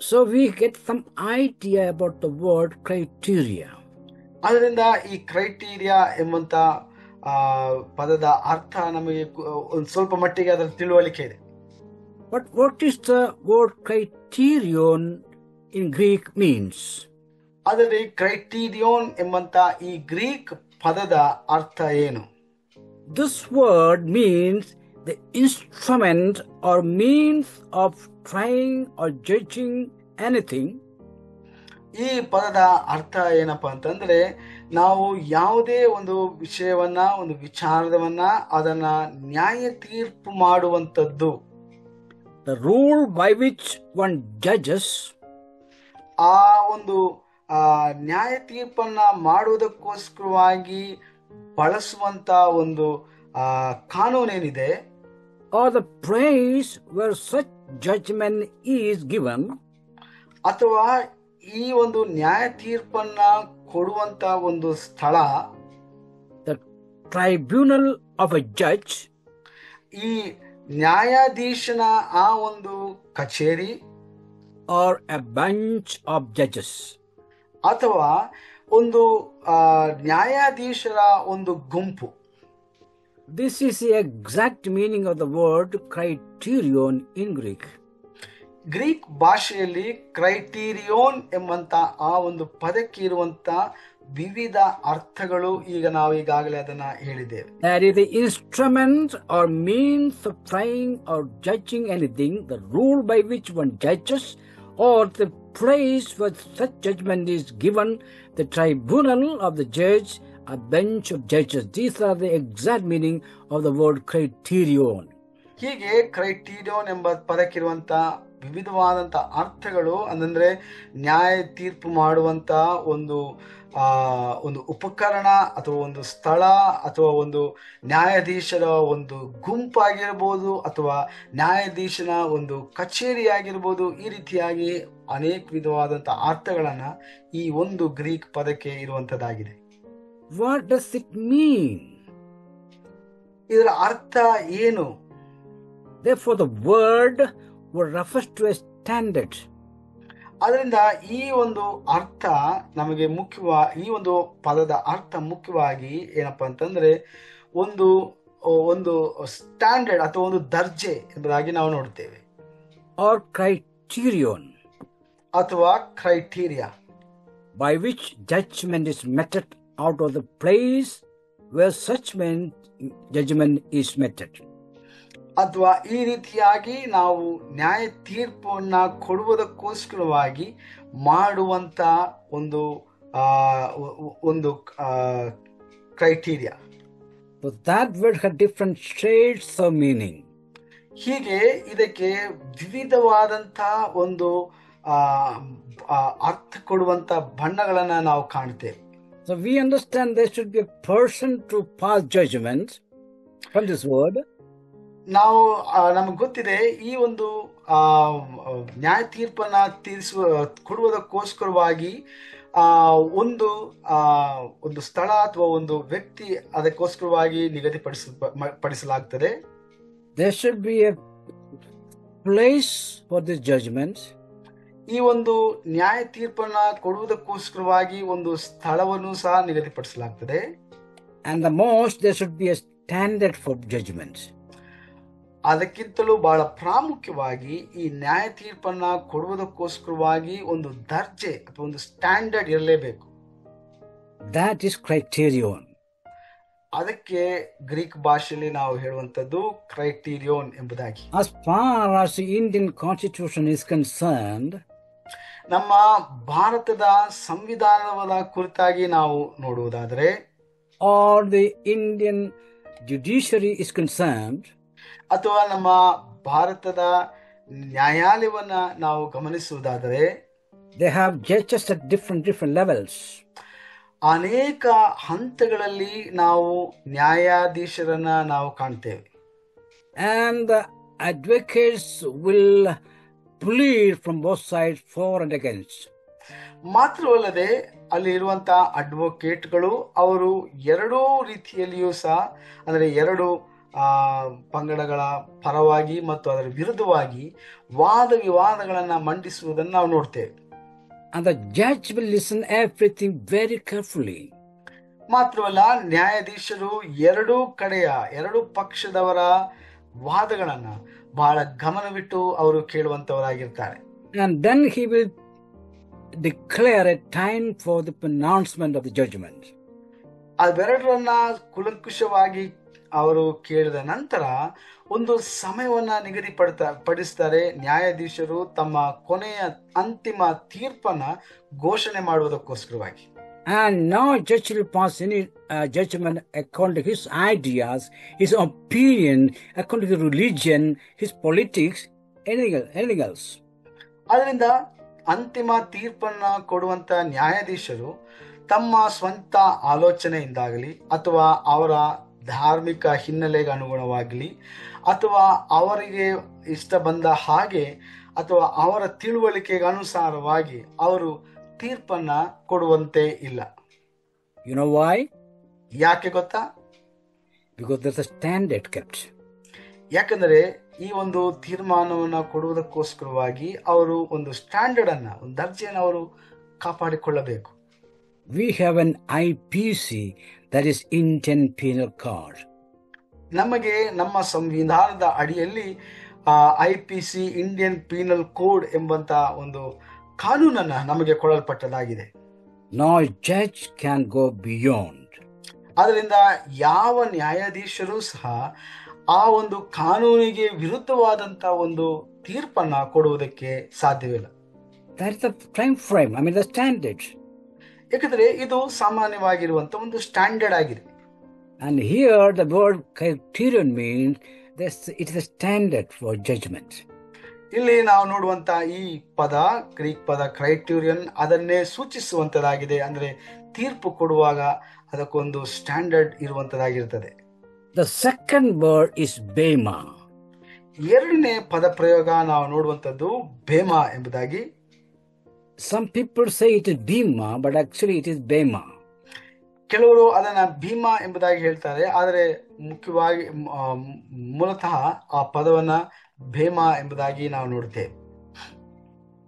So we get some idea about the word criteria. ಅದರಿಂದ ಈ ಕ್ರೈಟೀರಿಯಾ ಎಂಬಂತ ಪದದ ಅರ್ಥ ನಮಗೆ ಒಂದು ಸ್ವಲ್ಪ ಮಟ್ಟಿಗೆ ಅದರ ತಿಳುವಳಿಕೆ ಇದೆ. But what is the word criterion in Greek means? ಅದರಲ್ಲಿ ಕ್ರೈಟೀರಿಯೋನ್ ಎಂಬಂತ ಈ ಗ್ರೀಕ್ ಪದದ ಅರ್ಥ ಏನು? This word means the instrument or means of trying or judging anything. ಈ ಪದದ ಅರ್ಥ ಏನಪ್ಪಾ ಅಂತಂದ್ರೆ, ನಾವು ಯಾವುದೇ ಒಂದು ವಿಷಯವನ್ನ, ಒಂದು ವಿಚಾರವನ್ನ ಅದನ್ನ ನ್ಯಾಯ ತೀರ್ಪು ಮಾಡುವಂಥದ್ದು. The rule by which one judges. ಆ ಒಂದು ನ್ಯಾಯ ತೀರ್ಪನ್ನ ಮಾಡುವುದಕ್ಕೋಸ್ಕರವಾಗಿ ಬಳಸುವಂತ ಒಂದು ಕಾನೂನೇನಿದೆ, or the place where such judgment is given, ಅಥವಾ ಈ ಒಂದು ನ್ಯಾಯ ತೀರ್ಪನ್ನ ಕೊಡುವಂತ ಒಂದು ಸ್ಥಳ, the tribunal of a judge, ಈ ನ್ಯಾಯಾಧೀಶನ ಆ ಒಂದು ಕಚೇರಿ, or a bunch of judges, ಅಥವಾ ಒಂದು ನ್ಯಾಯಾಧೀಶರ ಒಂದು ಗುಂಪು. This is the exact meaning of the word criterion in Greek. Greek ಭಾಷೆಯಲ್ಲಿ ಕ್ರೈಟೀರಿಯೋನ್ ಎಂಬಂತ ಆ ಒಂದು ಪದಕ್ಕೆ ಇರುವಂತ ವಿವಿಧ ಅರ್ಥಗಳು ಈಗ ನಾವು ಈಗಾಗಲೇ ಅದನ್ನ ಹೇಳಿದ್ದೇವೆ. That is the instrument or means of trying or judging anything, the rule by which one judges, or the place where such judgment is given, the tribunal of the judge, a bench of judges. These are the exact meaning of the word criterion. ಹೀಗೆ ಕ್ರೈಟೀರಿಯೋನ್ ಎಂಬ ಪದಕ್ಕಿರುವಂತ ವಿವಿಧವಾದಂತ ಅರ್ಥಗಳು, ಅಂದ್ರೆ ನ್ಯಾಯ ತೀರ್ಪು ಮಾಡುವಂತ ಒಂದು ಒಂದು ಉಪಕರಣ ಅಥವಾ ಒಂದು ಸ್ಥಳ ಅಥವಾ ಒಂದು ನ್ಯಾಯಾಧೀಶರ ಒಂದು ಗುಂಪಾಗಿರ್ಬೋದು ಅಥವಾ ನ್ಯಾಯಾಧೀಶನ ಒಂದು ಕಚೇರಿ ಆಗಿರ್ಬೋದು. ಈ ರೀತಿಯಾಗಿ ಅನೇಕ ವಿಧವಾದಂತ ಅರ್ಥಗಳನ್ನ ಈ ಒಂದು ಗ್ರೀಕ್ ಪದಕ್ಕೆ ಇರುವಂತದ್ದಾಗಿದೆ. What does it mean? ಇದರ ಅರ್ಥ ಏನು? Therefore, the word refers to a standard. ಅದರಿಂದ ಈ ಒಂದು ಅರ್ಥ ನಮಗೆ ಈ ಒಂದು ಪದದ ಅರ್ಥ ಮುಖ್ಯವಾಗಿ ಏನಪ್ಪಾ ಅಂತಂದ್ರೆ, ಒಂದು ಒಂದು ಸ್ಟ್ಯಾಂಡರ್ಡ್ ಅಥವಾ ಒಂದು ದರ್ಜೆ ಎಂಬುದಾಗಿ ನಾವು ನೋಡ್ತೇವೆ. Or criterion, ಅಥವಾ criteria, by which judgment is meted out of the place where such judgment is meted. ಅಥವಾ ಈ ರೀತಿಯಾಗಿ ನಾವು ನ್ಯಾಯ ತೀರ್ಪನ್ನ ಕೊಡುವುದಕ್ಕೋಸ್ಕರವಾಗಿ ಮಾಡುವಂತ ಒಂದು ಒಂದು criteria. So that word had different shades of meaning. ಹೀಗೆ ಇದಕ್ಕೆ ವಿವಿಧವಾದಂತ ಒಂದು ಅರ್ಥ ಕೊಡುವಂತ ಬಣ್ಣಗಳನ್ನ ನಾವು ಕಾಣ್ತೇವೆ. So we understand there should be a person to pass judgment from this word. ನಾವು ನಮಗೆ ಗೊತ್ತಿದೆ, ಈ ಒಂದು ನ್ಯಾಯ ತೀರ್ಪನ್ನ ಕೊಡುವುದಕ್ಕೋಸ್ಕರವಾಗಿ ಒಂದು ಸ್ಥಳ ಅಥವಾ ಒಂದು ವ್ಯಕ್ತಿ ಅದಕ್ಕೋಸ್ಕರವಾಗಿ ನಿಗದಿಪಡಿಸಲಾಗ್ತದೆ. There should be a place for this judgment. ಈ ಒಂದು ನ್ಯಾಯ ತೀರ್ಪನ್ನ ಕೊಡುವುದಕ್ಕೋಸ್ಕರವಾಗಿ ಒಂದು ಸ್ಥಳವನ್ನು ಸಹ ನಿಗದಿಪಡಿಸಲಾಗ್ತದೆ. And the most, there should be a standard for judgment. ಅದಕ್ಕಿಂತಲೂ ಬಹಳ ಪ್ರಾಮುಖ್ಯವಾಗಿ ಈ ನ್ಯಾಯ ತೀರ್ಪನ್ನ ಕೊಡುವುದಕ್ಕೋಸ್ಕರವಾಗಿ ಒಂದು ದರ್ಜೆ ಅಥವಾ ಒಂದು ಸ್ಟ್ಯಾಂಡರ್ಡ್ ಇರಲೇಬೇಕು. That is criterion. ಅದಕ್ಕೆ ಗ್ರೀಕ್ ಭಾಷೆಯಲ್ಲಿ ನಾವು ಹೇಳುವಂತದ್ದು ಕ್ರೈಟೀರಿಯೋನ್ ಎಂಬುದಾಗಿ. As far as the Indian Constitution is concerned, ನಮ್ಮ ಭಾರತದ ಸಂವಿಧಾನದ ಕುರಿತಾಗಿ ನಾವು ನೋಡುವುದಾದರೆ, or the Indian judiciary is concerned, ಅಥವಾ ನಮ್ಮ ಭಾರತದ ನ್ಯಾಯಾಲಯವನ್ನ ನಾವು ಗಮನಿಸುವುದಾದರೆ, they have judges at different levels. ಅನೇಕ ಹಂತಗಳಲ್ಲಿ ನಾವು ನ್ಯಾಯಾಧೀಶರನ್ನ ನಾವು ಕಾಣ್ತೇವೆ. And the advocates will plead from both sides for and against. ಮಾತ್ರವಲ್ಲದೆ ಅಲ್ಲಿ ಇರುವಂತಹ ಅಡ್ವೊಕೇಟ್ಗಳು ಅವರು ಎರಡೂ ರೀತಿಯಲ್ಲಿಯೂ ಸಹ, ಅಂದರೆ ಎರಡು ಪಂಗಡಗಳ ಪರವಾಗಿ ಮತ್ತು ಅದರ ವಿರುದ್ಧವಾಗಿ ವಾದ ವಿವಾದಗಳನ್ನ ಮಂಡಿಸುವುದನ್ನು ನಾವು ನೋಡ್ತೇವೆ. And the judge will listen everything very carefully. ಮಾತ್ರವಲ್ಲ, ನ್ಯಾಯಾಧೀಶರು ಎರಡು ಪಕ್ಷದವರ ವಾದಗಳನ್ನ ಬಹಳ ಗಮನವಿಟ್ಟು ಅವರು ಕೇಳುವಂತವರಾಗಿರ್ತಾರೆ. And then he will declare a time for the pronouncement of the judgment. ಅವೆರಡರನ್ನ ಕುಲಂಕುಷವಾಗಿ ಅವರು ಕೇಳಿದ ನಂತರ ಒಂದು ಸಮಯವನ್ನ ಪಡಿಸ್ತಾರೆ. ನ್ಯಾಯಾಧೀಶರು ತಮ್ಮ ಕೊನೆಯ ಅಂತಿಮ ತೀರ್ಪನ್ನ ಘೋಷಣೆ ಮಾಡುವುದಕ್ಕೋಸ್ಕರವಾಗಿ. And no judge will pass any judgment according to his ideas, his opinion, according to religion, his politics, anything else. ಅದರಿಂದ ಅಂತಿಮ ತೀರ್ಪನ್ನ ಕೊಡುವಂತ ನ್ಯಾಯಾಧೀಶರು ತಮ್ಮ ಸ್ವಂತ ಆಲೋಚನೆಯಿಂದಾಗಲಿ ಅಥವಾ ಅವರ ಧಾರ್ಮಿಕ ಹಿನ್ನೆಲೆಗೆ ಅನುಗುಣವಾಗಲಿ ಅಥವಾ ಅವರಿಗೆ ಇಷ್ಟ ಬಂದ ಹಾಗೆ ಅಥವಾ ಅವರ ತಿಳುವಳಿಕೆಗೆ ಅನುಸಾರವಾಗಿ ಅವರು ತೀರ್ಪನ್ನ ಕೊಡುವಂತೆ ಇಲ್ಲ. You know why? ಯಾಕೆ ಗೊತ್ತಾ? Because there's a standard kept. ಯಾಕಂದ್ರೆ ಈ ಒಂದು ತೀರ್ಮಾನವನ್ನ ಕೊಡುವುದಕ್ಕೋಸ್ಕರವಾಗಿ ಅವರು ಒಂದು ಸ್ಟ್ಯಾಂಡರ್ಡ್ ಅನ್ನ, ಒಂದು ದರ್ಜೆಯನ್ನು ಅವರು ಕಾಪಾಡಿಕೊಳ್ಳಬೇಕು. We have an IPC, that is Indian Penal Code. ನಮಗೆ ನಮ್ಮ ಸಂವಿಧಾನದ ಅಡಿಯಲ್ಲಿ IPC ಇಂಡಿಯನ್ ಪೀನಲ್ ಕೋಡ್ ಎಂಬಂತ ಒಂದು ಕಾನೂನನ್ನ ನಮಗೆ ಕೊಡಲ್ಪಟ್ಟದಾಗಿದೆ. No judge can go beyond. ಅದರಿಂದ ಯಾವ ನ್ಯಾಯಾಧೀಶರು ಸಹ ಆ ಒಂದು ಕಾನೂನಿಗೆ ವಿರುದ್ಧವಾದಂತ ಒಂದು ತೀರ್ಪನ್ನ ಕೊಡುವುದಕ್ಕೆ ಸಾಧ್ಯವಿಲ್ಲ. That is the time frame, the standard. ಯಾಕಂದ್ರೆ ಇದು ಸಾಮಾನ್ಯವಾಗಿರುವಂತ ಒಂದು ಸ್ಟ್ಯಾಂಡರ್ಡ್ ಆಗಿದೆ. And here the word criterion means it is a standard for judgment. ಇಲ್ಲಿ ನಾವು ನೋಡುವಂತ ಈ ಪದ, ಗ್ರೀಕ್ ಪದ ಕ್ರೈಟೀರಿಯನ್, ಅದನ್ನೇ ಸೂಚಿಸುವಂತದಾಗಿದೆ. ಅಂದ್ರೆ ತೀರ್ಪು ಕೊಡುವಾಗ ಅದಕ್ಕೊಂದು standard ಇರುವಂತದಾಗಿರ್ತದೆ. The second word is bema. ಎರಡನೇ ಪದ ಪ್ರಯೋಗ ನಾವು ನೋಡುವಂತದ್ದು ಬೇಮಾ ಎಂಬುದಾಗಿ. Some people say it is bima, but actually it is bema. ಕೆಲವರು ಅದನ್ನ ಭೀಮಾ ಎಂಬುದಾಗಿ ಹೇಳ್ತಾರೆ, ಆದರೆ ಮುಖ್ಯವಾಗಿ ಮೂಲತಃ ಆ ಪದವನ್ನ ಭೇಮಾ ಎಂಬುದಾಗಿ ನಾವು ನೋಡ್ತೇವೆ.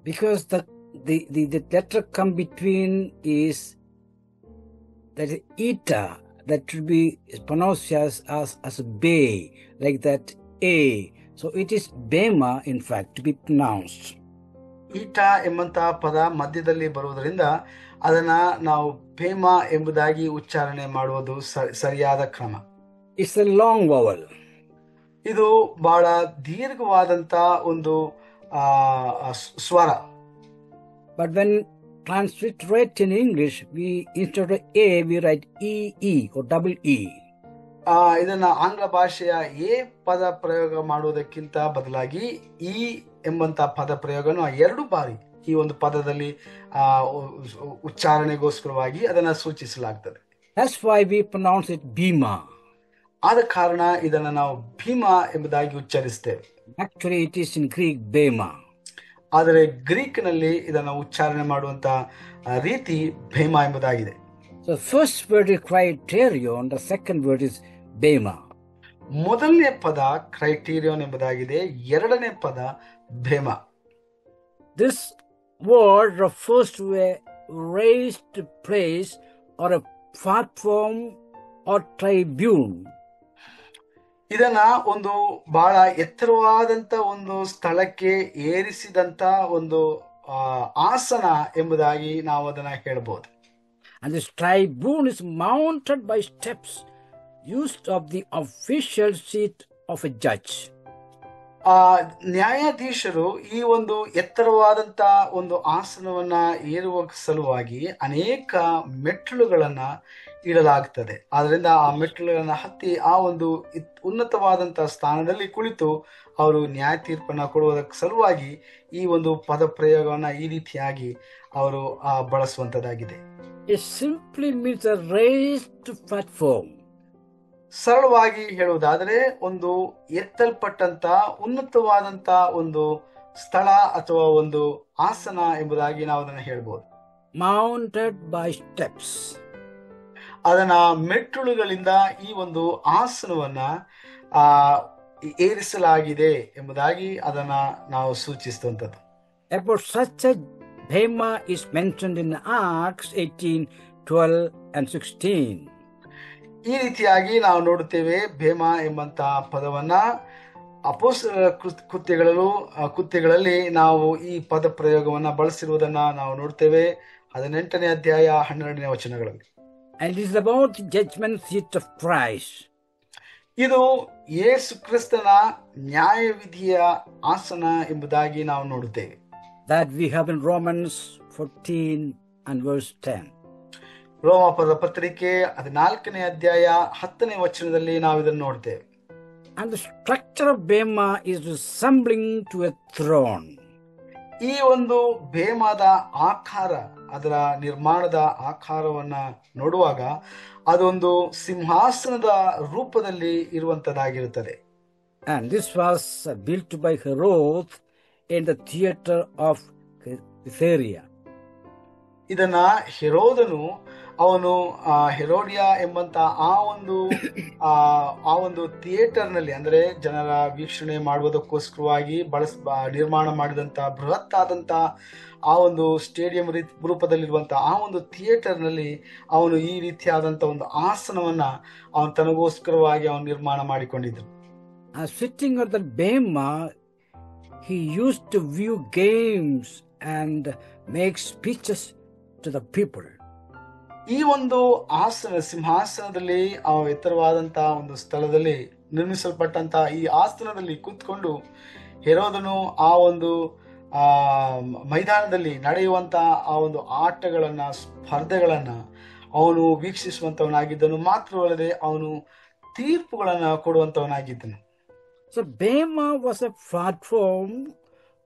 Because the letter come between is that is eta, that should be pronounced as bay, like that a. So it is bema in fact to be pronounced. Eta ಎಂಬಂತಹ ಪದ ಮಧ್ಯದಲ್ಲಿ ಬರುವುದರಿಂದ ಅದನ್ನ ನಾವು ಭೇಮಾ ಎಂಬುದಾಗಿ ಉಚ್ಚಾರಣೆ ಮಾಡುವುದು ಸರಿಯಾದ ಕ್ರಮ. It's a long vowel. ಇದು ಬಹಳ ದೀರ್ಘವಾದಂತ ಒಂದು ಸ್ವರ. But when transliterate in English, instead of a we write e or double e. ಇದನ್ನ ಆಂಗ್ಲ ಭಾಷೆಯ ಎ ಪದ ಪ್ರಯೋಗ ಮಾಡುವುದಕ್ಕಿಂತ ಬದಲಾಗಿ ಈ ಎಂಬಂತ ಪದ ಪ್ರಯೋಗನು ಎರಡು ಬಾರಿ ಈ ಒಂದು ಪದದಲ್ಲಿ ಉಚ್ಚಾರಣೆಗೋಸ್ಕರವಾಗಿ ಅದನ್ನ ಸೂಚಿಸಲಾಗ್ತದೆ. That's why we pronounce it bima. ಆದ ಕಾರಣ ಇದನ್ನ ನಾವು ಭೀಮಾ ಎಂಬುದಾಗಿ ಉಚ್ಚರಿಸ್ತೇವೆ. Actually it is in Greek bema. ಆದರೆ ಗ್ರೀಕ್ ನಲ್ಲಿ ಇದನ್ನ ಉಚ್ಚಾರಣೆ ಮಾಡುವಂತ ರೀತಿ ಭೇಮಾ ಎಂಬುದಾಗಿದೆ. So first word is criterion, the second word is bema. ಮೊದಲನೇ ಪದ ಕ್ರೈಟೀರಿಯನ್ ಎಂಬುದಾಗಿದೆ, ಎರಡನೇ ಪದ ಭೇಮಾ. This word refers to a raised place or a platform or tribune. ಇದನ್ನ ಒಂದು ಬಹಳ ಎತ್ತರವಾದಂತ ಒಂದು ಸ್ಥಳಕ್ಕೆ ಏರಿಸಿದಂತ ಒಂದು ಆಸನ ಎಂಬುದಾಗಿ ನಾವು ಅದನ್ನ ಹೇಳಬಹುದು. And this tribune is mounted by steps used of the official seat of a judge. ನ್ಯಾಯಾಧೀಶರು ಈ ಒಂದು ಎತ್ತರವಾದಂತ ಒಂದು ಆಸನವನ್ನ ಏರುವ ಸಲುವಾಗಿ ಅನೇಕ ಮೆಟ್ಟಿಲುಗಳನ್ನ ಇಡಲಾಗ್ತದೆ. ಆದ್ರಿಂದ ಆ ಮೆಟ್ಟಿಲುಗಳನ್ನ ಹತ್ತಿ ಆ ಒಂದು ಉನ್ನತವಾದಂತ ಸ್ಥಾನದಲ್ಲಿ ಕುಳಿತು ಅವರು ನ್ಯಾಯ ತೀರ್ಪನ್ನ ಕೊಡುವುದಕ್ಕೆ ಸಲುವಾಗಿ ಈ ಒಂದು ಪದ ಪ್ರಯೋಗವನ್ನ ಈ ರೀತಿಯಾಗಿ ಅವರು ಬಳಸುವಂತದ್ದಾಗಿದೆ. It simply means a raised platform. ಸರಳವಾಗಿ ಹೇಳುವುದಾದರೆ ಒಂದು ಎತ್ತಲ್ಪಟ್ಟಂತ ಉನ್ನತವಾದಂತ ಒಂದು ಸ್ಥಳ ಅಥವಾ ಒಂದು ಆಸನ ಎಂಬುದಾಗಿ ನಾವು ಅದನ್ನು ಹೇಳ್ಬೋದು. Mounted by steps. ಅದನ್ನ ಮೆಟ್ಟುಳುಗಳಿಂದ ಈ ಒಂದು ಆಸನವನ್ನ ಏರಿಸಲಾಗಿದೆ ಎಂಬುದಾಗಿ ಅದನ್ನ ನಾವು ಸೂಚಿಸುವಂಥದ್ದು. About such a bema is mentioned in Acts 18 12 and 16. ಈ ರೀತಿಯಾಗಿ ನಾವು ನೋಡುತ್ತೇವೆ ಭೇಮ ಎಂಬಂತ ಪದವನ್ನ ಅಪೊಸ್ತಲರ ಕೃತ್ಯಗಳಲ್ಲಿ ನಾವು ಈ ಪದ ಪ್ರಯೋಗವನ್ನ ಬಳಸಿರುವುದನ್ನ ನಾವು ನೋಡ್ತೇವೆ 18ನೇ ಅಧ್ಯಾಯ 12ನೇ ವಚನಗಳಲ್ಲಿ. And it is about the judgment seat of Christ. ಇದು ಯೇಸು ಕ್ರಿಸ್ತನ ನ್ಯಾಯವಿಧಿಯ ಆಸನ ಎಂಬುದಾಗಿ ನಾವು ನೋಡುತ್ತೇವೆ. That we have in Romans 14 and verse 10. ರೋಮಾಪುರದ ಪತ್ರಿಕೆ 14ನೇ ಅಧ್ಯಾಯ 10ನೇ ವಚನದಲ್ಲಿ ನಾವು ಇದನ್ನು ನೋಡ್ತೇವೆ. And the structure of Bema is resembling to a throne. ಈ ಒಂದು ಬೇಮಾದ ಆಕಾರ, ಅದರ ನಿರ್ಮಾಣದ ಆಕಾರವನ್ನ ನೋಡುವಾಗ ಅದೊಂದು ಸಿಂಹಾಸನದ ರೂಪದಲ್ಲಿ ಇರುವಂತದ್ದಾಗಿರುತ್ತದೆ. And this was built by Herod in the theater of Caesarea. ಇದನ್ನ ಹೆರೋದನು ಅವನು ಹೆರೋಡಿಯಾ ಎಂಬಂತ ಆ ಒಂದು ಥಿಯೇಟರ್ ನಲ್ಲಿ, ಅಂದ್ರೆ ಜನರ ವೀಕ್ಷಣೆ ಮಾಡುವುದಕ್ಕೋಸ್ಕರವಾಗಿ ನಿರ್ಮಾಣ ಮಾಡಿದಂತ ಬೃಹತ್ ಆದಂತ ಆ ಒಂದು ಸ್ಟೇಡಿಯಂ ರೂಪದಲ್ಲಿರುವಂತ ಆ ಒಂದು ಥಿಯೇಟರ್ ನಲ್ಲಿ ಅವನು ಈ ರೀತಿಯಾದಂತ ಒಂದು ಆಸನವನ್ನ ಅವನು ತನಗೋಸ್ಕರವಾಗಿ ಅವನು ನಿರ್ಮಾಣ ಮಾಡಿಕೊಂಡಿದ್ದನು. Sitting at the Bema, he used to view games and make speeches to the people. ಈ ಒಂದು ಸಿಂಹಾಸನದಲ್ಲಿ ಎತ್ತರವಾದಂತಹ ಒಂದು ಸ್ಥಳದಲ್ಲಿ ನಿರ್ಮಿಸಲ್ಪಟ್ಟಂತ ಈ ಆಸನದಲ್ಲಿ ಕೂತ್ಕೊಂಡು ಹೆರೋದನು ಆ ಒಂದು ಮೈದಾನದಲ್ಲಿ ನಡೆಯುವಂತ ಆ ಒಂದು ಆಟಗಳನ್ನ, ಸ್ಪರ್ಧೆಗಳನ್ನ ಅವನು ವೀಕ್ಷಿಸುವಂತವನಾಗಿದ್ದನು. ಮಾತ್ರವಲ್ಲದೆ ಅವನು ತೀರ್ಪುಗಳನ್ನ ಕೊಡುವಂತವನಾಗಿದ್ದನು. So Bema was a platform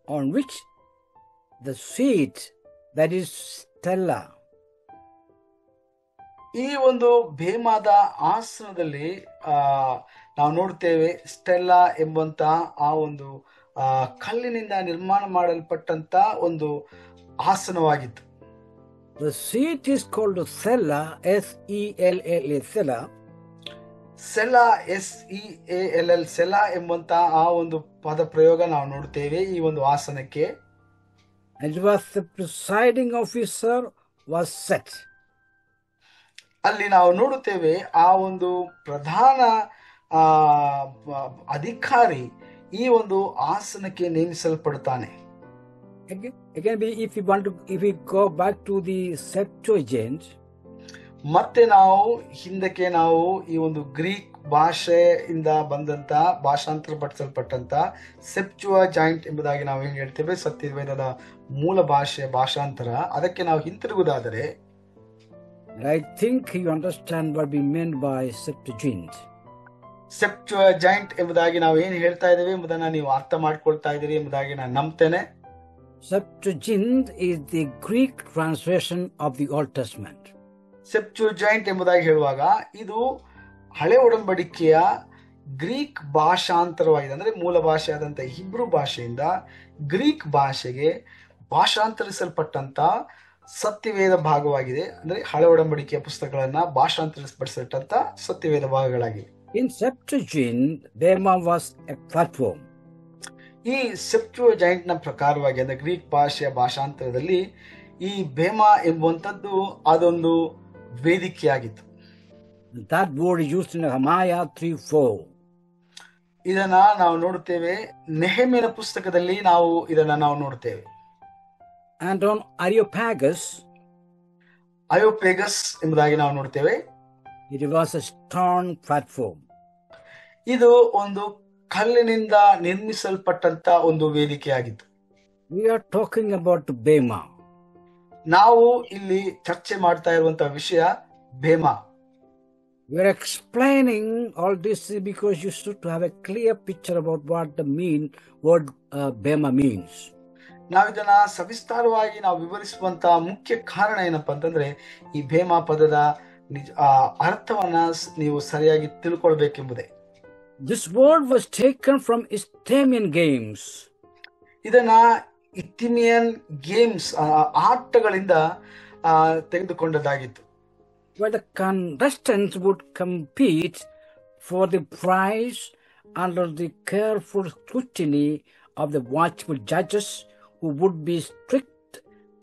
on which the seat, that is Stella. ಈ ಒಂದು ಭೇಮಾದ ಆಸನದಲ್ಲಿ ನಾವು ನೋಡ್ತೇವೆ ಸ್ಟೆಲ್ಲಾ ಎಂಬಂತ ಆ ಒಂದು ಕಲ್ಲಿನಿಂದ ನಿರ್ಮಾಣ ಮಾಡಲ್ಪಟ್ಟಂತ ಒಂದು ಆಸನವಾಗಿತ್ತು. The seat is called Sella, S-E-L-L-A, Sella. ಸೆಲಾ, S-E-A-L-L, ಸೆಲಾ ಎಂಬಂತ ಆ ಒಂದು ಪದ ಪ್ರಯೋಗ ನಾವು ನೋಡ್ತೇವೆ ಈ ಒಂದು ಆಸನಕ್ಕೆ. And was the presiding officer was set. ಅಲ್ಲಿ ನಾವು ನೋಡುತ್ತೇವೆ ಆ ಒಂದು ಪ್ರಧಾನ ಅಧಿಕಾರಿ ಈ ಒಂದು ಆಸನಕ್ಕೆ ನೇಮಿಸಲ್ಪಡುತ್ತಾನೆ. Again, if we go back to the Septuagint, ಮತ್ತೆ ನಾವು ಹಿಂದಕ್ಕೆ ನಾವು ಈ ಒಂದು ಗ್ರೀಕ್ ಭಾಷೆಯಿಂದ ಬಂದಂತ ಭಾಷಾಂತರಪಡಿಸಲ್ಪಟ್ಟಂತ ಸೆಪ್ಚುಯಜಾಯಿಂಟ್ ಎಂಬುದಾಗಿ ನಾವು ಏನ್ ಹೇಳ್ತೇವೆ, ಸತ್ಯವೇದದ ಮೂಲ ಭಾಷಾಂತರ, ಅದಕ್ಕೆ ನಾವು ಹಿಂತಿರುಗುವುದಾದರೆ I think you understand what we meant by Septuagint. ಸೆಪ್ಚುಯಜಾಯಿಂಟ್ ಎಂಬುದಾಗಿ ನಾವು ಏನು ಹೇಳ್ತಾ ಇದ್ದೇವೆ ಎಂಬುದನ್ನ ನೀವು ಅರ್ಥ ಮಾಡ್ಕೊಳ್ತಾ ಇದ್ದೀರಿ ಎಂಬುದಾಗಿ ನಾನು ನಂಬ್ತೇನೆ. Septuagint is the Greek translation of the Old Testament. ಸೆಪ್ಚುಯಜಾಯಿಂಟ್ ಎಂಬುದಾಗಿ ಹೇಳುವಾಗ ಇದು ಹಳೆ ಒಡಂಬಡಿಕೆಯ ಗ್ರೀಕ್ ಭಾಷಾಂತರವಾಗಿದೆ. ಅಂದ್ರೆ ಮೂಲ ಭಾಷೆಯಾದಂಥ ಹಿಬ್ರು ಭಾಷೆಯಿಂದ ಗ್ರೀಕ್ ಭಾಷೆಗೆ ಭಾಷಾಂತರಿಸಲ್ಪಟ್ಟಂತ ಸತ್ಯವೇದ ಭಾಗವಾಗಿದೆ. ಅಂದ್ರೆ ಹಳೆ ಒಡಂಬಡಿಕೆಯ ಪುಸ್ತಕಗಳನ್ನ ಭಾಷಾಂತರಿಸಲ್ಪಟ್ಟಂತ ಸತ್ಯವೇದ ಭಾಗಗಳಾಗಿವೆ. In Septuagint, Bema was a platform. ಈ ಸೆಪ್ಚುಯಜಾಯಿಂಟ್ ನ ಪ್ರಕಾರವಾಗಿ ಅಂದ್ರೆ ಗ್ರೀಕ್ ಭಾಷೆಯ ಭಾಷಾಂತರದಲ್ಲಿ ಈ ಬೇಮಾ ಎಂಬುವಂಥದ್ದು ಅದೊಂದು ವೇದಿಕೆಯಾಗಿತ್ತು. That word is used in Nehemiah 3:4. ಇದನ್ನ ನಾವು ನೋಡುತ್ತೇವೆ, ನೆಹೆಮೀಯನ ಪುಸ್ತಕದಲ್ಲಿ ನಾವು ಇದನ್ನ ನೋಡುತ್ತೇವೆ. And on Areopagus ಎಂಬುದಾಗಿ ನಾವು ನೋಡ್ತೇವೆ. It was a stone platform. ಇದು ಒಂದು ಕಲ್ಲಿನಿಂದ ನಿರ್ಮಿಸಲ್ಪಟ್ಟಂತ ಒಂದು ವೇದಿಕೆಯಾಗಿತ್ತು. We are talking about Bema. ನಾವು ಇಲ್ಲಿ ಚರ್ಚೆ ಮಾಡ್ತಾ ಇರುವಂತಹ ವಿಷಯ ಬೇಮಾ. We are explaining all this because you should have a clear picture about what the word Bema means. ನಾವು ಇದನ್ನ ಸವಿಸ್ತಾರವಾಗಿ ನಾವು ವಿವರಿಸುವಂತಹ ಮುಖ್ಯ ಕಾರಣ ಏನಪ್ಪಾ ಅಂತಂದ್ರೆ ಈ ಬೇಮಾ ಪದದ ಅರ್ಥವನ್ನ ನೀವು ಸರಿಯಾಗಿ ತಿಳ್ಕೊಳ್ಬೇಕೆಂಬುದೇ. This word was taken from Isthmian games. ಇದನ್ನ ಇಥಿಮಿಯನ್ games ಆಟಗಳಿಂದ ತೆಗೆದುಕೊಂಡದ್ದಾಗಿತ್ತು. Where the contestants would compete for the prize under the careful scrutiny of the watchful judges who would be strict